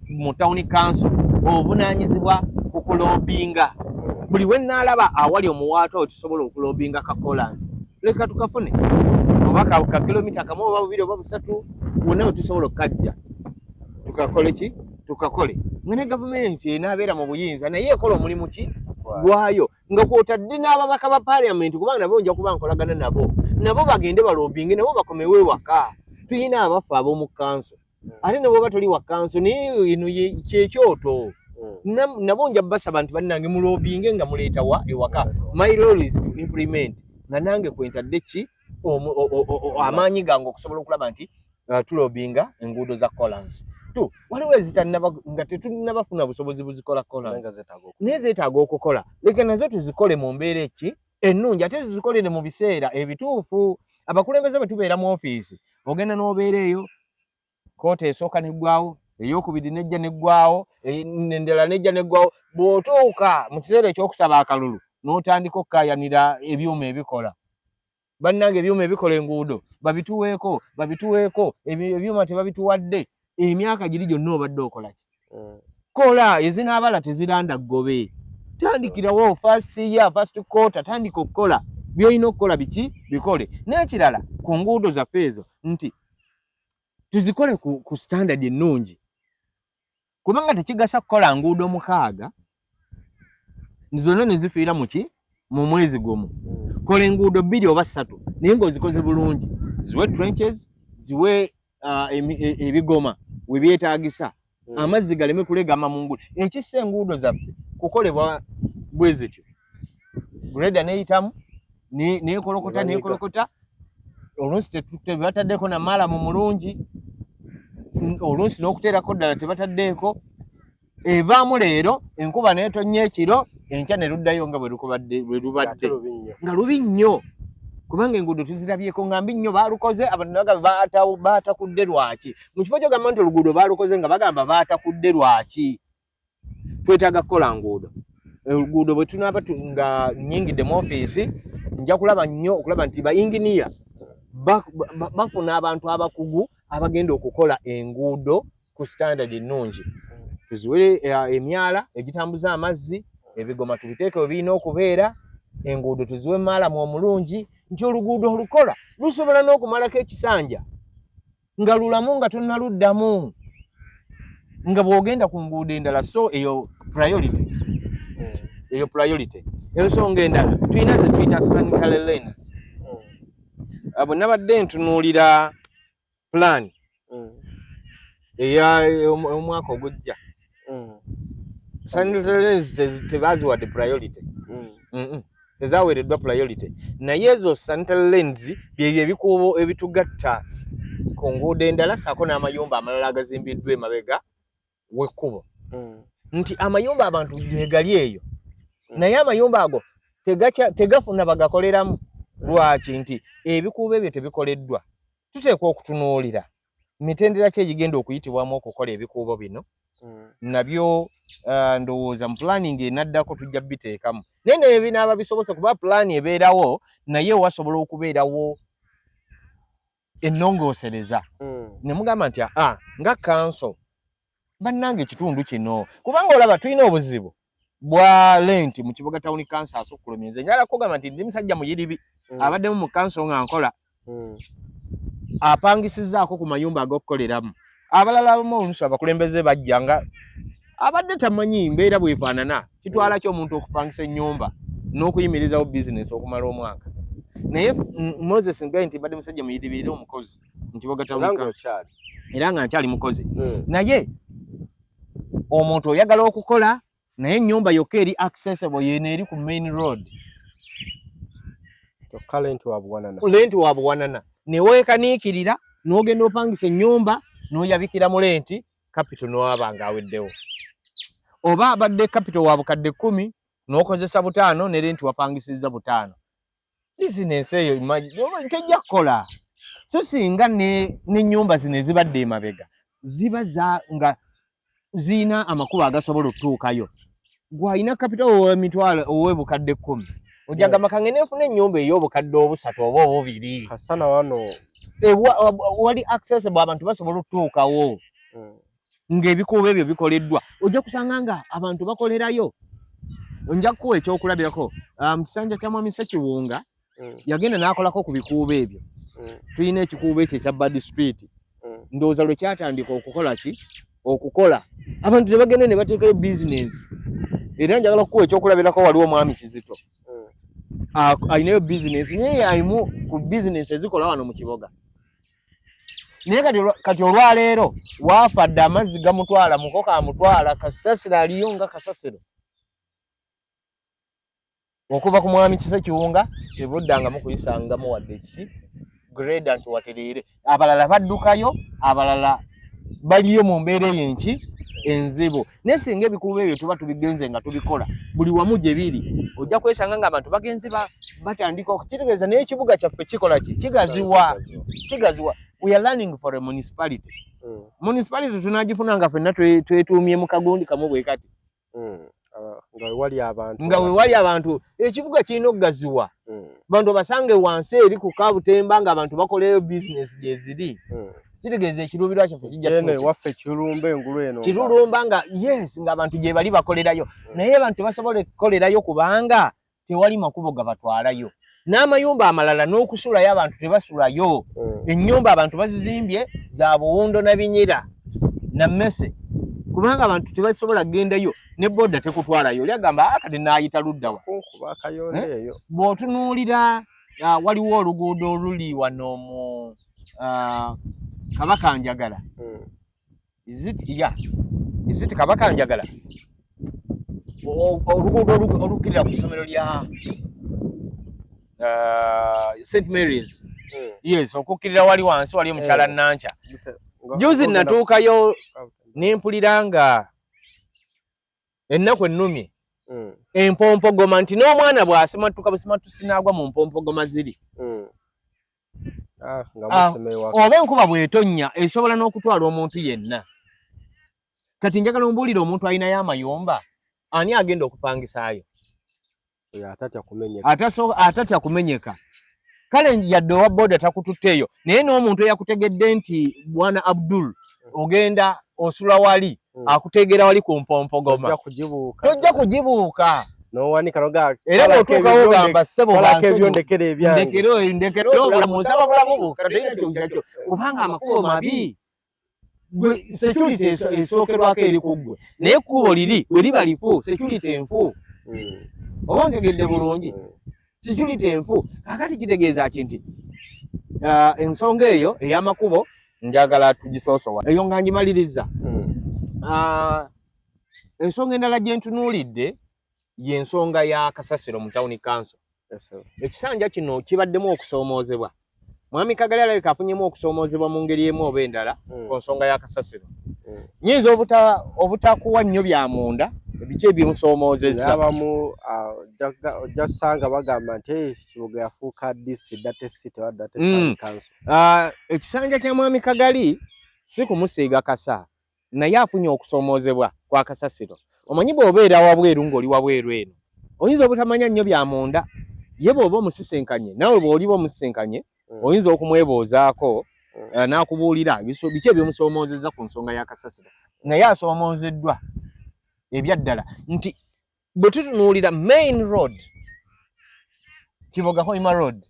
mu town council obunaanyizibwa ku kulobinga buli we naalaba awali omuwaata oyo tusobola okulobinga ka kolansi leka tukafune oba ka kilomita kamu oba 2 oba 3 wonna we tusobola okukajja tukakole ki tukakole mwene gavumenti enaabeera mu buyinza naye ekola omulimu ki gwayo nga kwotadde n'ababaka ba parliament kubanga nabo nja kuba nkolagana nabo bagende balobinge nabo bakomewe waka tuyina abafu ab'omu kanso ate nabo batoli wa kanso naye eno kyekyoto nabo nja basaba nti bannange mulobinge nga muleeta wa ewaka my role is to implement nga nange kwentadde ki amaanyi gange okusobola okulaba nti tulobinga enguudo za kolansi waliwo ezitanaba nga tetunabafuna busobozi buzikola kolansi naye zeetaaga okukola leka nazo tuzikole mu mbeera eki ennungi ate tuzikolere mu biseera ebituufu abakulembeze bwe tubeera mu ofiisi ogenda n'obeera eyo koota esooka neggwawo eyokubiri nejja neggwawo endala nejja neggwawo bw'otuuka mu kiseera ekyokusaba akalulu n'otandika okukaayanira ebyuma ebikola bannange ebyuma ebikola enguudo babituweeko ebyuma tebabituwadde emyaka giri gyonna obadde okola ki kola ezinaabala teziranda ggobe tandikirawo first year first quarter tandika okukola byolina okukola biki bikole n'ekirala ku nguudo zaffe ezo nti tuzikole ku standard ennungi kubanga tekigasa kukola nguudo 6 zonna ne zifiira mu mwezi gumu kola enguudo 2 oba 3 naye ng'ozikoze bulungi ziwe trenches ziwe ebigoma we byetaagisa amazzi galeme kulegama mu nguudo ekissa enguudo zaffe kukolebwa bwe zityo greda neeyitamu neekolokota oluusi tebataddeko na maalamu mulungi oluusi n'okuteerako ddala tebataddeeko evaamu leero enkuba neetonnya ekiro enkya ne luddayo nga bwe lubadde nga lubi nnyo kubanga enguudo tuzirabyeko nga mbi nnyo baalukoze abantu nagamba baatakudde lwaki mu kifo kyo gamba nti oluguudo baalukoze nga bagamba baatakudde lwaki twetaaga kukola nguudo oluguudo bwe tunaaba nga nnyingidde mu ofiisi nja kulaba nnyo okulaba nti bayinginiya bafuna abantu abakugu abagenda okukola enguudo ku standard ennungi tuziwe emyala egitambuza amazzi ebigoma tubiteeke birina okubeera enguudo tuziwe maalamu omulungi nti oluguudo olukola lusobola n'okumalako ekisanja nga lulamu nga tonnaluddamu nga bw'ogenda ku nguudo endala so eyo priority ensonga endala tulina ze tuyita sanitary lanes bwe nabadde ntunuulira plan ey'omwaka ogujja sanitary lanes tebaziwadde priority tezaweereddwa priority naye ezo sanitary lanes byebyo ebikuubo ebitugatta ku nguudo endala saako n'amayumba amalala agazimbiddwa emabega w'ekkubo nti amayumba abantu yegali eyo naye amayumba ago tegafuna bagakoleramu lwaki nti ebikuubo ebyo tebikoleddwa tuteekwa okutunuulira mitendera ki egigenda okuyitibwamu okukola ebikuubo bino nabyo ndowooza mu planning enaddako tujja biteekamu naye naye binaaba bisobose kuba plan ebeerawo naye wasobola okubeerawo ennongoosereza ne mugamba nti nga kanso bannange ekitundu kino kubanga olaba tulina obuzibu bwa lenti mu Kibuga Town Council asukkulumyenze njala kugamba nti ndi musajja muyiribi abaddemu mu kanso nga nkola apangisizzaako ku mayumba ag'okukoleramu abalala abamu oluusi abakulembeze bajjanga abadde tamanyi mbeera bwefaanana kitwala ki omuntu okupangisa ennyumba n'okuyimirizawo bizinesi okumala omwaka naye Moses Ngaye nti badde musajja muyiribi era omukozi mu Kibuga Town Council era nga nkyali mukozi naye omuntu oyagala okukola naye ennyumba yokka eri accessible yeena eri ku main road lenti wa buwanana neweekaniikirira n'ogenda opangisa ennyumba n'oyabikira mu lenti capital n'owaba ng'aweddewo oba abadde capital wa bukadde 10 n'okozesa 5 ne lenti wapangisizza 5 bizinesi eyo tejja kukola so singa n'ennyumba zino ezibadde emabega ziba nga ziina amakubo agasobola okutuukayo gw'alina capital ow'emitwalo ow'ebukadde 10 ojagamba kange nenfuna ennyumba ey'obukadde 3 oba 2 kasana wano wali accessible abantu basobola okutuukawo ng'ebikuubo ebyo bikoleddwa ojja kusanga nga abantu bakolerayo nja kukuwa ekyokulabirako mu kisanja kya Mwami Ssekiwunga yagenda n'akolako ku bikuubo ebyo tulina ekikuubo ekyo ekya Bad Street ndowooza lwe kyatandika okukola abantu ne bagenda ne bateekayo bizinesi era njagala kukuwa ekyokulabirako waliwo Mwami Kizito alinayo bizinesi naye alimu ku bizinesi ezikola wano mu Kiboga naye kati olwaleero waafadde amazzi gamutwala mukoka amutwala kasasiro aliyo nga kasasiro okuva ku Mwami Ssekiwunga ebuddangamu kuyisangamu wadde kiki gradant watereere abalala baddukayo abalala baliyo mu mbeera enki enzibu naye singa ebikuubo ebyo tuba tubigenze nga tubikola buli wamu gye biri ojja kwesanga nga abantu bagenzi batandika okukitegeeza naye ekibuga kyaffe kikola ki kigaziwa we are learning for a municipality municipality tunagifuna nga ffenna twetuumye mu kagundi kamu bwe kati nga we wali abantu ekibuga kirina okugaziwa bantu basange wansi eri ku Kabutemba nga abantu bakolayo bizinesi gye ziri kitegeeza ekiruubirwa kyaffe waffe kirumba engulu eno kirulumba nga yes nga abantu gye bali bakolerayo naye abantu basobola okukolerayo kubanga tewali makubo gabatwalayo n'amayumba amalala n'okusulayo abantu tebasulayo ennyumba abantu bazizimbye za buwundo na binyira na mmese kubanga abantu tebasobola kugendayo ne boda tekutwalayo oli agamba kati naayita luddawa bw'otunuulira waliwo oluguudo oluli wano mu Kabakanjagala is it Kabakanjagala oluguudo olukirira ku ssomero lya St. Mary's yes okukkirira wali wansi wali omukyala Nancha juzi natuukayo nempulira nga ennaku ennumye empompogoma nti n'omwana bw'asimattuka busimattusinaagwa mu mpompogoma ziri oba enkuba bw'etonnya esobola n'okutwala omuntu yenna kati njagala ombuulire omuntu alinayo amayumba ani agenda okupangisaayo atatya kumenyeka kale yadde owa boda takututteeyo naye n'omuntu eyakutegedde nti bwana Abdul ogenda osula wali akuteegera wali ku mpompogoma tojja kugibuuka era bw'otuukawo ogamba ssebo ndekero bulamu buukateyinakyo kubanga amakubo mabi gwe security esookerwako eri ku ggwe naye ekkubo liri bwe liba lifu security enfu oba ntegedde bulungi security enfu kakati kitegeeza ki nti ensonga eyo ey'amakubo njagala tugisoosowa eyo nga ngimaliriza ensonga endala gye ntunuulidde y'ensonga ya Kasasiro mu Town Council ekisanja kino kibaddemu okusoomoozebwa Mwami Kagala alabika afunyemu okusoomoozebwa mu ngeri emu oba endala ku nsonga ya Kasasiro nyinza obutakuwa nnyo bya munda biki ebimusoomoozezza abamu ojja kusanga bagamba nti Kibuga yafuuka DC date city wa date council ekisanja kya Mwami Kagali si kumusiiga kasa naye afunye okusomoozebwa kwa kasasiro. Omanyi bw'obeera wabweru ng'oli wabweru eno oyinza obutamanya nnyo bya munda, ye bw'oba omusisenkanye naawe bw'oliba omusisenkanye oyinza okumweboozaako n'akubuulira biki ebyomusoomoozezza ku nsonga ya kasasiro, naye asoomoozeddwa ebyaddala nti bwe tutunuulira main road Kiboga Hoima Road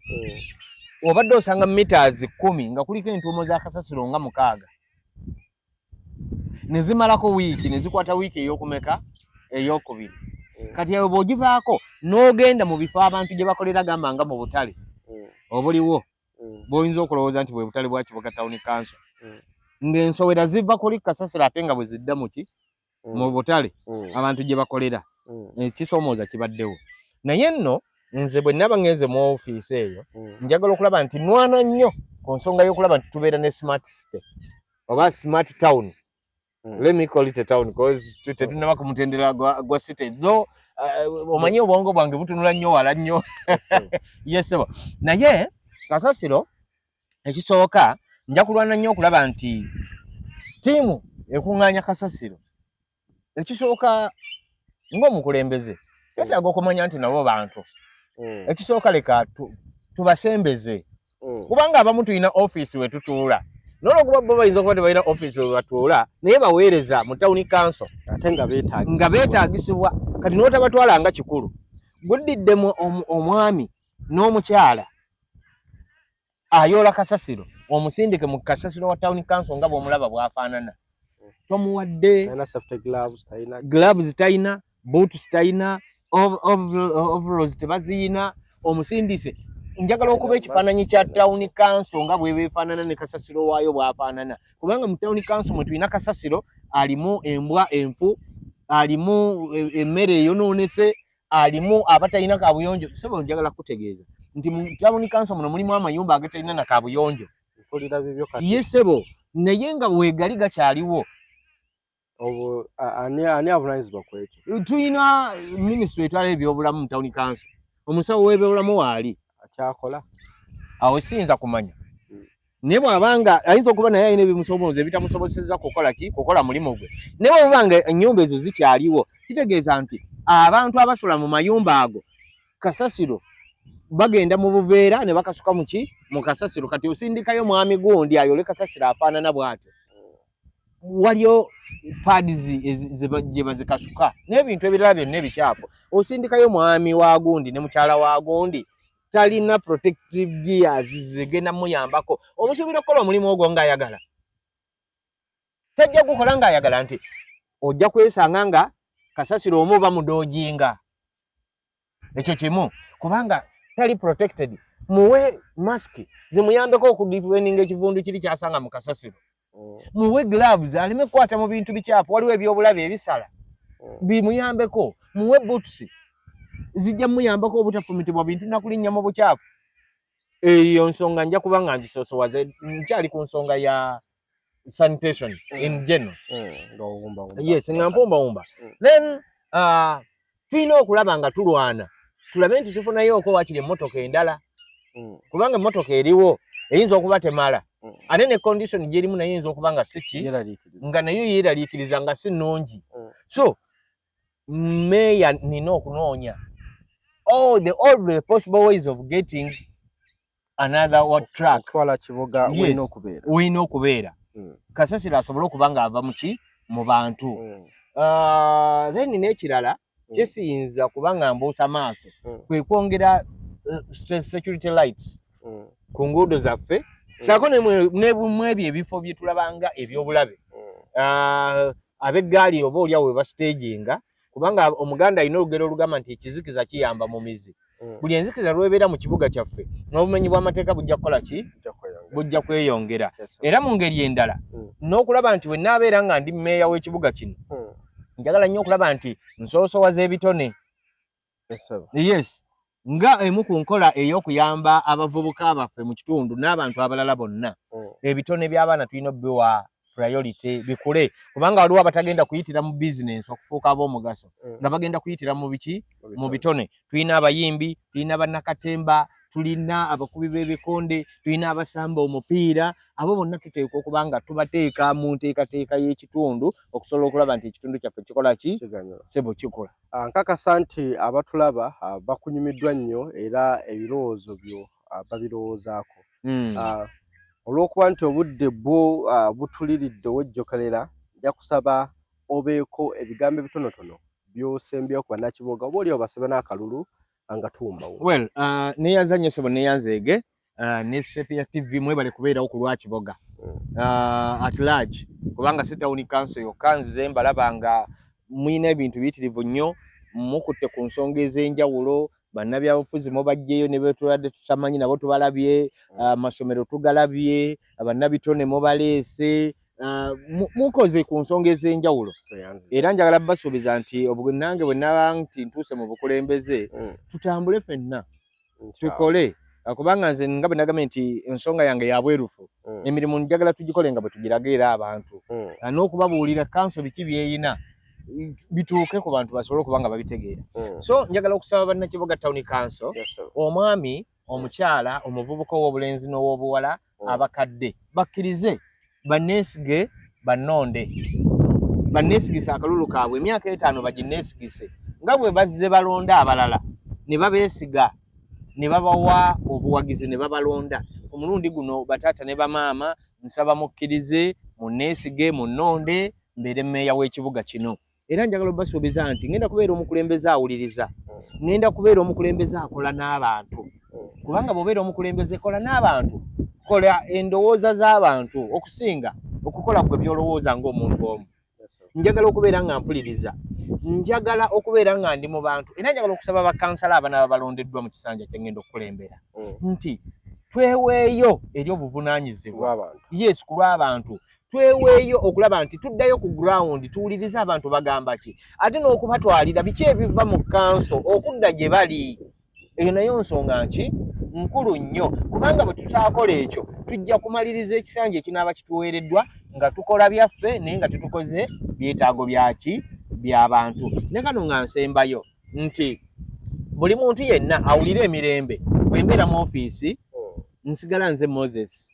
obadde osanga meters 10 nga kuliko entuumo za kasasiro nga 6 ne zimalako wiiki ne zikwata wiiki ey'okumeka ey'okubiri. Kati awo bw'ogivaako n'ogenda mu bifo abantu gye bakolera gamba nga mu butale obuliwo bw'oyinza okulowooza nti bwe butale bwa Kiboga Town Council ng'ensowera ziva kuli kasasiro ate nga bwe zidda mu butale abantu gye bakolera ekisoomooza kibaddewo. Naye nno nze bwe naba ngenze mu ofiisi eyo njagala okulaba nti nwana nnyo ku nsonga y'okulaba nti tubeera ne smart city oba smart town. Let me call it a town because tetunaba ku mutendera gwa city no omanyi obwongo bwange butunula nnyo wala nnyo. Yes sebo. Naye kasasiro ekisooka nja kulwana nnyo okulaba nti tiimu ekuŋŋaanya kasasiro ekisooka ng'omukulembeze twetaaga okumanya nti nabo bantu. Ekisooka leka tubasembeze kubanga abamu tulina ofiisi we tutuula n'olwokuba bo bayinza okuba tebalina ofiisi we batuula naye baweereza mu town council ate nga beetaagisibwa. Kati n'otabatwala nga kikulu guddiddemu omwami n'omukyala ayoola kasasiro omusindike mu kasasiro wa town council nga bw'omulaba bw'afaanana tomuwadde gloves tayina, boots tayina, overalls tebaziina, omusindise. Njagala okuba ekifaananyi kya town council nga bwe beefaanana ne kasasiro waayo bw'afaanana kubanga mu town council mwe tulina kasasiro alimu embwa enfu, alimu emmere eyonoonese, alimu abatalina kaabuyonjo. Sebo njagala kutegeeza nti mu town council muno mulimu amayumba agatalina na kaabuyonjo. Ye sebo naye nga weegali gakyaliwo. Ani avunanyizibwa ku ekyo? Tulina minisitule etwala ebyobulamu mu town council. Omusawo w'ebyobulamu waali akyakola awo siyinza kumanya naye bw'abanga ayinza okuba naye alina ebimusobooza ebitamusobozeseza kukola mulimu gwe. Naye bw'obanga ennyumba ezo zikyaliwo kitegeeza nti abantu abasula mu mayumba ago kasasiro bagenda mu buveera ne bakasuka mu kasasiro. Kati osindikayo mwami gundi ayole kasasiro afaanana bw'atyo waliyo pads gye bazikasuka n'ebintu ebirala byonna ebikyafu. Osindikayo mwami wa gundi ne mukyala wa gundi talina protective gears zigenda muyambako. Omusuubira okukola omulimu ogwo ng'ayagala tajja gukola ng'ayagala nti ojja kwesanga nga kasasiro omuba mudoojinga. Ekyo kimu kubanga tali protected. Muwe mask zimuyambeko okudifeninga ekivundu kiri kyasanga mu kasasiro. Muwe gloves aleme kukwata mu bintu bikyafu. Waliwo ebyobulabe ebisala bimuyambeko. Muwe boots zijja muyambako obutafumitibwa bintu nakulinnya mu bukyafu. Eyo nsonga nja kuba nga ngisoosowaze nkyali ku nsonga ya sanitation in general. Yes nga mpumbawumba. Then tulina okulaba nga tulwana tulabe nti tufunayo oko wakiri emmotoka endala kubanga emmotoka eriwo eyinza okuba temala ate ne condition gyerimu naye eyinza okuba nga siki nga nayo yeeraliikiriza nga si nnungi. So meya nina okunoonya all the possible ways of getting another track. Okwala Kiboga wina okubeera kasasiro asobole okuba nga ava mu bantu. Then n'ekirala kyesiyinza kuba nga mbuusa maaso kwe kwongera security lights ku nguudo zaffe saako mu ebyo ebifo bye tulabanga ebyobulabe ab'eggaali oba olyawo we bastaginga kubanga Omuganda alina olugero olugamba nti ekizikiza kiyamba mu mizi. Buli enzikiza lwebeera mu kibuga kyaffe n'obumenyi bw'amateeka bujja kukola ki? Bujja kweyongera. Era mu ngeri endala n'okulaba nti we nnaabeera nga ndi mmeeya w'ekibuga kino njagala nnyo okulaba nti nsoosowaza ebitone. Yes nga emu ku nkola ey'okuyamba abavubuka baffe mu kitundu n'abantu abalala bonna. Ebitone by'abaana tulina obbiwa priority bikule kubanga waliwo abatagenda kuyitira mu business okufuuka ab'omugaso nga bagenda kuyitira mu biki mu bitone. Tulina abayimbi, tulina bannakatemba, tulina abakubi b'ebikonde, tulina abasamba omupiira, abo bonna tuteekwa okuba nga tubateeka mu nteekateeka y'ekitundu okusobola okulaba nti ekitundu kyaffe kikola ki? Sebo kikola. Nkakasa nti abatulaba bakunyumiddwa nnyo era ebirowoozo byo babirowoozaako. Olw'okuba nti obudde bwo butuliridde owejjokalera, nja kusaba obeeko ebigambo ebitonotono by'osembyeyo ku bannakibuga oba oli obasaba n'akalulu nga tuwumbawo. Well, neyanzanye Sebo neyanzeege ne Sefiya TV mwebale kubeerawo ku Lwakiboga at large, kubanga si Town Council yokka nzize mbalaba nga muyina ebintu biyitirivu nnyo, mukutte ku nsonga ez'enjawulo, bannabyabufuzi mubajjeyo ne betuladde tutamanyi nabo tubalabye, amasomero tugalabye, bannabitone mubaleese, mukoze ku nsonga ez'enjawulo. Era njagala basuubiza nti nange bwe naba nti ntuuse mu bukulembeze, tutambule ffenna tukole, kubanga nze nga bwe nagambye nti ensonga yange ya bwerufu, emirimu njagala tugikole nga bwe tugiraga era abantu, n'okubabuulira kanso biki byeyina bituuke ku bantu basobole okuba nga babitegeera. So njagala okusaba bannakibuga Town Council, omwami, omukyala, omuvubuka ow'obulenzi n'ow'obuwala, abakadde bakkirize banneesige bannonde, banneesigise akalulu kaabwe, emyaka 5 baginneesigise nga bwe bazze balonda abalala ne babeesiga ne babawa obuwagizi ne babalonda. Omulundi guno bataata ne bamaama nsaba mukkirize munneesige munnonde mbeere mmeeya w'ekibuga kino. Era njagala basuubiza nti ngenda kubeera omukulembeze awuliriza, ngenda kubeera omukulembeze akola n'abantu, kubanga bw'obeera omukulembeze kola n'abantu, kola endowooza z'abantu okusinga okukola gwe byolowooza ng'omuntu omu. Njagala okubeera nga mpuliriza, njagala okubeera nga ndi mu bantu, era njagala okusaba bakansala abana balondeddwa mu kisanja kye ngenda okukulembera nti tweweeyo eri obuvunaanyizibwa, yes, ku lw'abantu, tweweeyo okulaba nti tuddayo ku ground tuwulirize abantu bagamba ki, ate n'okubatwalira biki ebiva mu kanso okudda gye bali. Eyo nayo nsonga nki nkulu nnyo, kubanga bwe tutaakola ekyo tujja kumaliriza ekisanja ekinaaba kituweereddwa nga tukola byaffe naye nga tetukoze byetaago byaki by'abantu. Ne kano nga nsembayo nti buli muntu yenna awulire emirembe, bwe mbeera mu ofiisi nsigala nze Moses,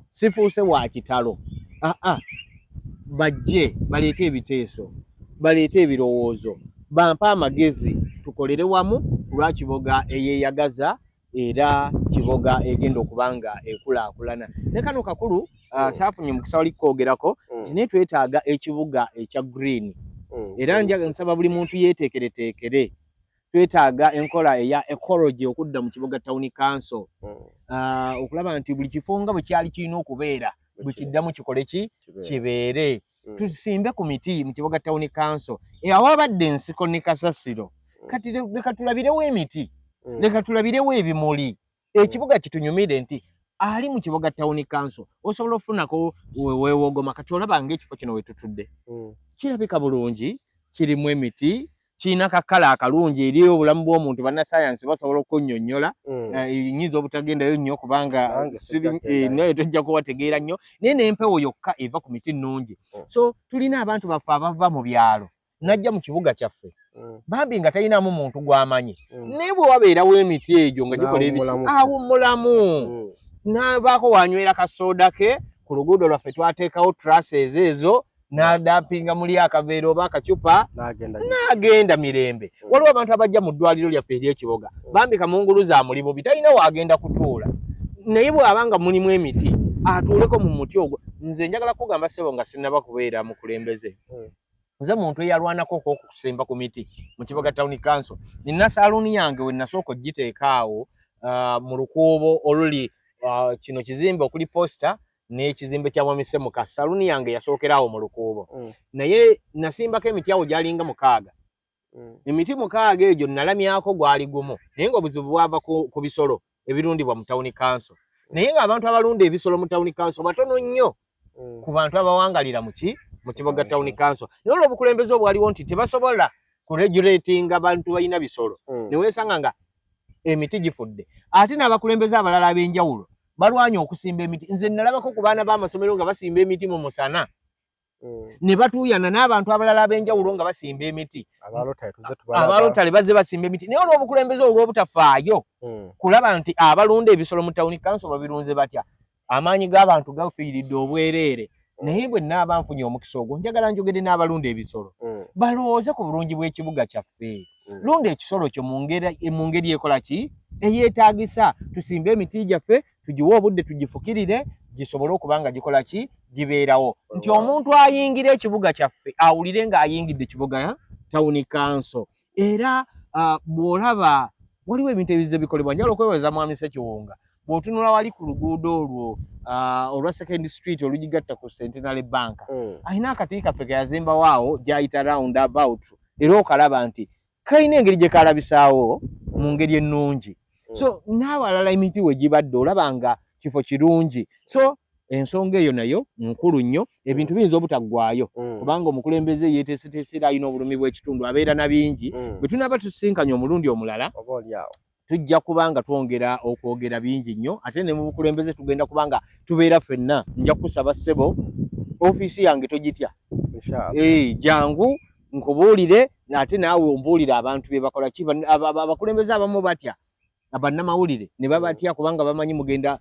sifuuse wa kitalo, bajje baleete ebiteeso, baleete ebirowoozo, bampe amagezi, tukolere wamu ku Lwakiboga eyeeyagaza era Kiboga egenda okuba nga ekulaakulana. Ne kano kakulu saafunye mukisa wali koogerako nti naye twetaaga ekibuga ekya green, era nsaba buli muntu yeeteekereteekere. Twetaaga enkola eya ecology okudda mu Kiboga Town Council, okulaba nti buli kifo nga bwe kyali kirina okubeera bwe kiddamu kikole ki kibeere. Tusimbe ku miti mu Kiboga Town Council, awabadde ensiko ne kasasiro, kati leka tulabirewo emiti, leka tulabirewo ebimuli, ekibuga kitunyumire nti ali mu Kiboga Town Council osobola ofunako weewogoma kati olaba ng'ekifo kino we tutudde kirabika bulungi, kirimu emiti, kirina kakala akalungi eri obulamu bw'omuntu. Bannasayansi basobola okunnyonnyola, nyinza obutagendayo nnyo kubanga naye tojja kubategeera nnyo, naye n'empewo yokka eva ku miti nnungi. So tulina abantu baffe abava mu byalo najja mu kibuga kyaffe bambi nga talinamu muntu gw'amanyi, naye bwe wabeerawo emiti egyo nga gikola ebisi awummulamu, n'abaako wanywera kasooda ke ku luguudo lwaffe twateekawo trusses ezo, n'adampinga muli akaveera oba akacupa n'agenda mirembe. Waliwo abantu abajja mu ddwaliro lyaffe ery'ekiboga bambi kamunguluza amuli bubi talina waagenda kutuula, naye bw'abanga mulimu emiti atuuleko mu muti ogwo. Nze njagala kugamba Ssebo nga sinnaba kubeera mukulembeze, nze muntu eyalwanako okusemba ku miti mu Kiboga Town Council. Nina saluuni yange we nasooka ogiteeka awo mu lukuubo oluli kino kizimbe okuli posta n'ekizimbe kya Mwami Ssemuka. Saluuni yange yasookera awo mu lukuubo, naye nasimbako emiti awo gyalinga 6. Emiti 6 egyo nalamyako gwali gumu, naye ng'obuzibu bwava ku bisolo ebirundibwa mu Town Council. Naye ng'abantu abalunda ebisolo mu Town Council batono nnyo ku bantu abawangalira mu Kiboga Town Council. Naye olw'obukulembeze obwaliwo nti tebasobola kuregulatinga bantu balina bisolo, ne weesanga nga emiti gifudde. Ate n'abakulembeze abalala ab'enjawulo balwanye okusimba emiti. Nze nalabako ku baana b'amasomero nga basimba emiti mu musana ne batuuyana n'abantu abalala ab'enjawulo nga basimba emiti. Abalotale bazze basimba emiti naye olw'obukulembeze olw'obutafaayo kulaba nti abalunda ebisolo mu town council babirunze batya, amaanyi g'abantu gafiiridde obwereere. Naye bwe nnaaba nfunye omukisa ogwo njagala njogere n'abalunda ebisolo balowooze ku bulungi bw'ekibuga kyaffe. Lunda ekisolo kyo mu ngeri ekola ki eyeetaagisa. Tusimbe emiti gyaffe tugiwe obudde tugifukirire gisobole okuba nga gikola ki gibeerawo, nti omuntu ayingira ekibuga kyaffe awulire ng'ayingidde ekibuga town council. Era bw'olaba waliwo ebintu ebizze bikolebwa. Njagala okwebaza Mwami Ssekiwunga, bw'otunula wali ku luguudo olwo olwa Second Street olugigatta ku Centenary Bank, alina akati kaffe ke yazimbawo awo gy'ayita roundabout, era okalaba nti kalina engeri gye kalabisaawo mu ngeri ennungi. So n'abalala emiti we gibadde olaba nga kifo kirungi. So ensonga eyo nayo nkulu nnyo, ebintu biyinza obutaggwaayo kubanga omukulembeze yeeteeseteese era alina obulumi bw'ekitundu abeera na bingi. Bwe tunaaba tusisinkanye omulundi omulala tujja kubanga twongera okwogera bingi nnyo, ate ne mu bukulembeze tugenda kubanga tubeera ffenna. Nja kusaba ssebo ofiisi yange togitya, jangu nkubuulire ate naawe ombuulire abantu bye bakola ki. Abakulembeze abamu batya abannamawulire ne babatya kubanga bamanyi mugenda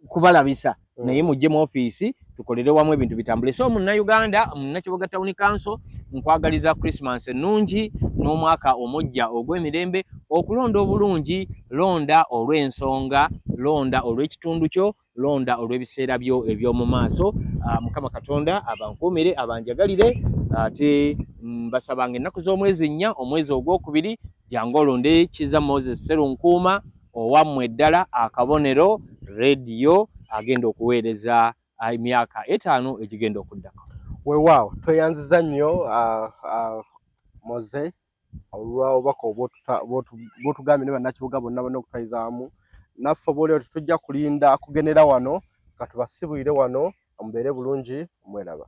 kubalabisa, naye mujje mu ofiisi tukolere wamu ebintu bitambule. So Munnayuganda, Munnakibuga Town Council, nkwagaliza Christmas ennungi n'omwaka omujja ogw'emirembe. Okulonda obulungi, londa olw'ensonga, londa olw'ekitundu kyo, londa olw'ebiseera byo eby'omu maaso. Mukama Katonda abankuumire abanjagalire, ate mbasabanga ennaku z'omwezi 4 omwezi ogwokubiri jangu olonde Kizza Moses Sserunkuuma owammwe ddala akabonero radio agenda okuweereza emyaka 5 egigenda okuddako. Weewaawo tweyanziza nnyo Moze olw'obubaka bw'otugambye ne bannakibuga bonna okutwayiza wamu naffe. Oboolyawo tetujja kulinda kugendera wano, katubasibwire wano mubeere bulungi, mweraba.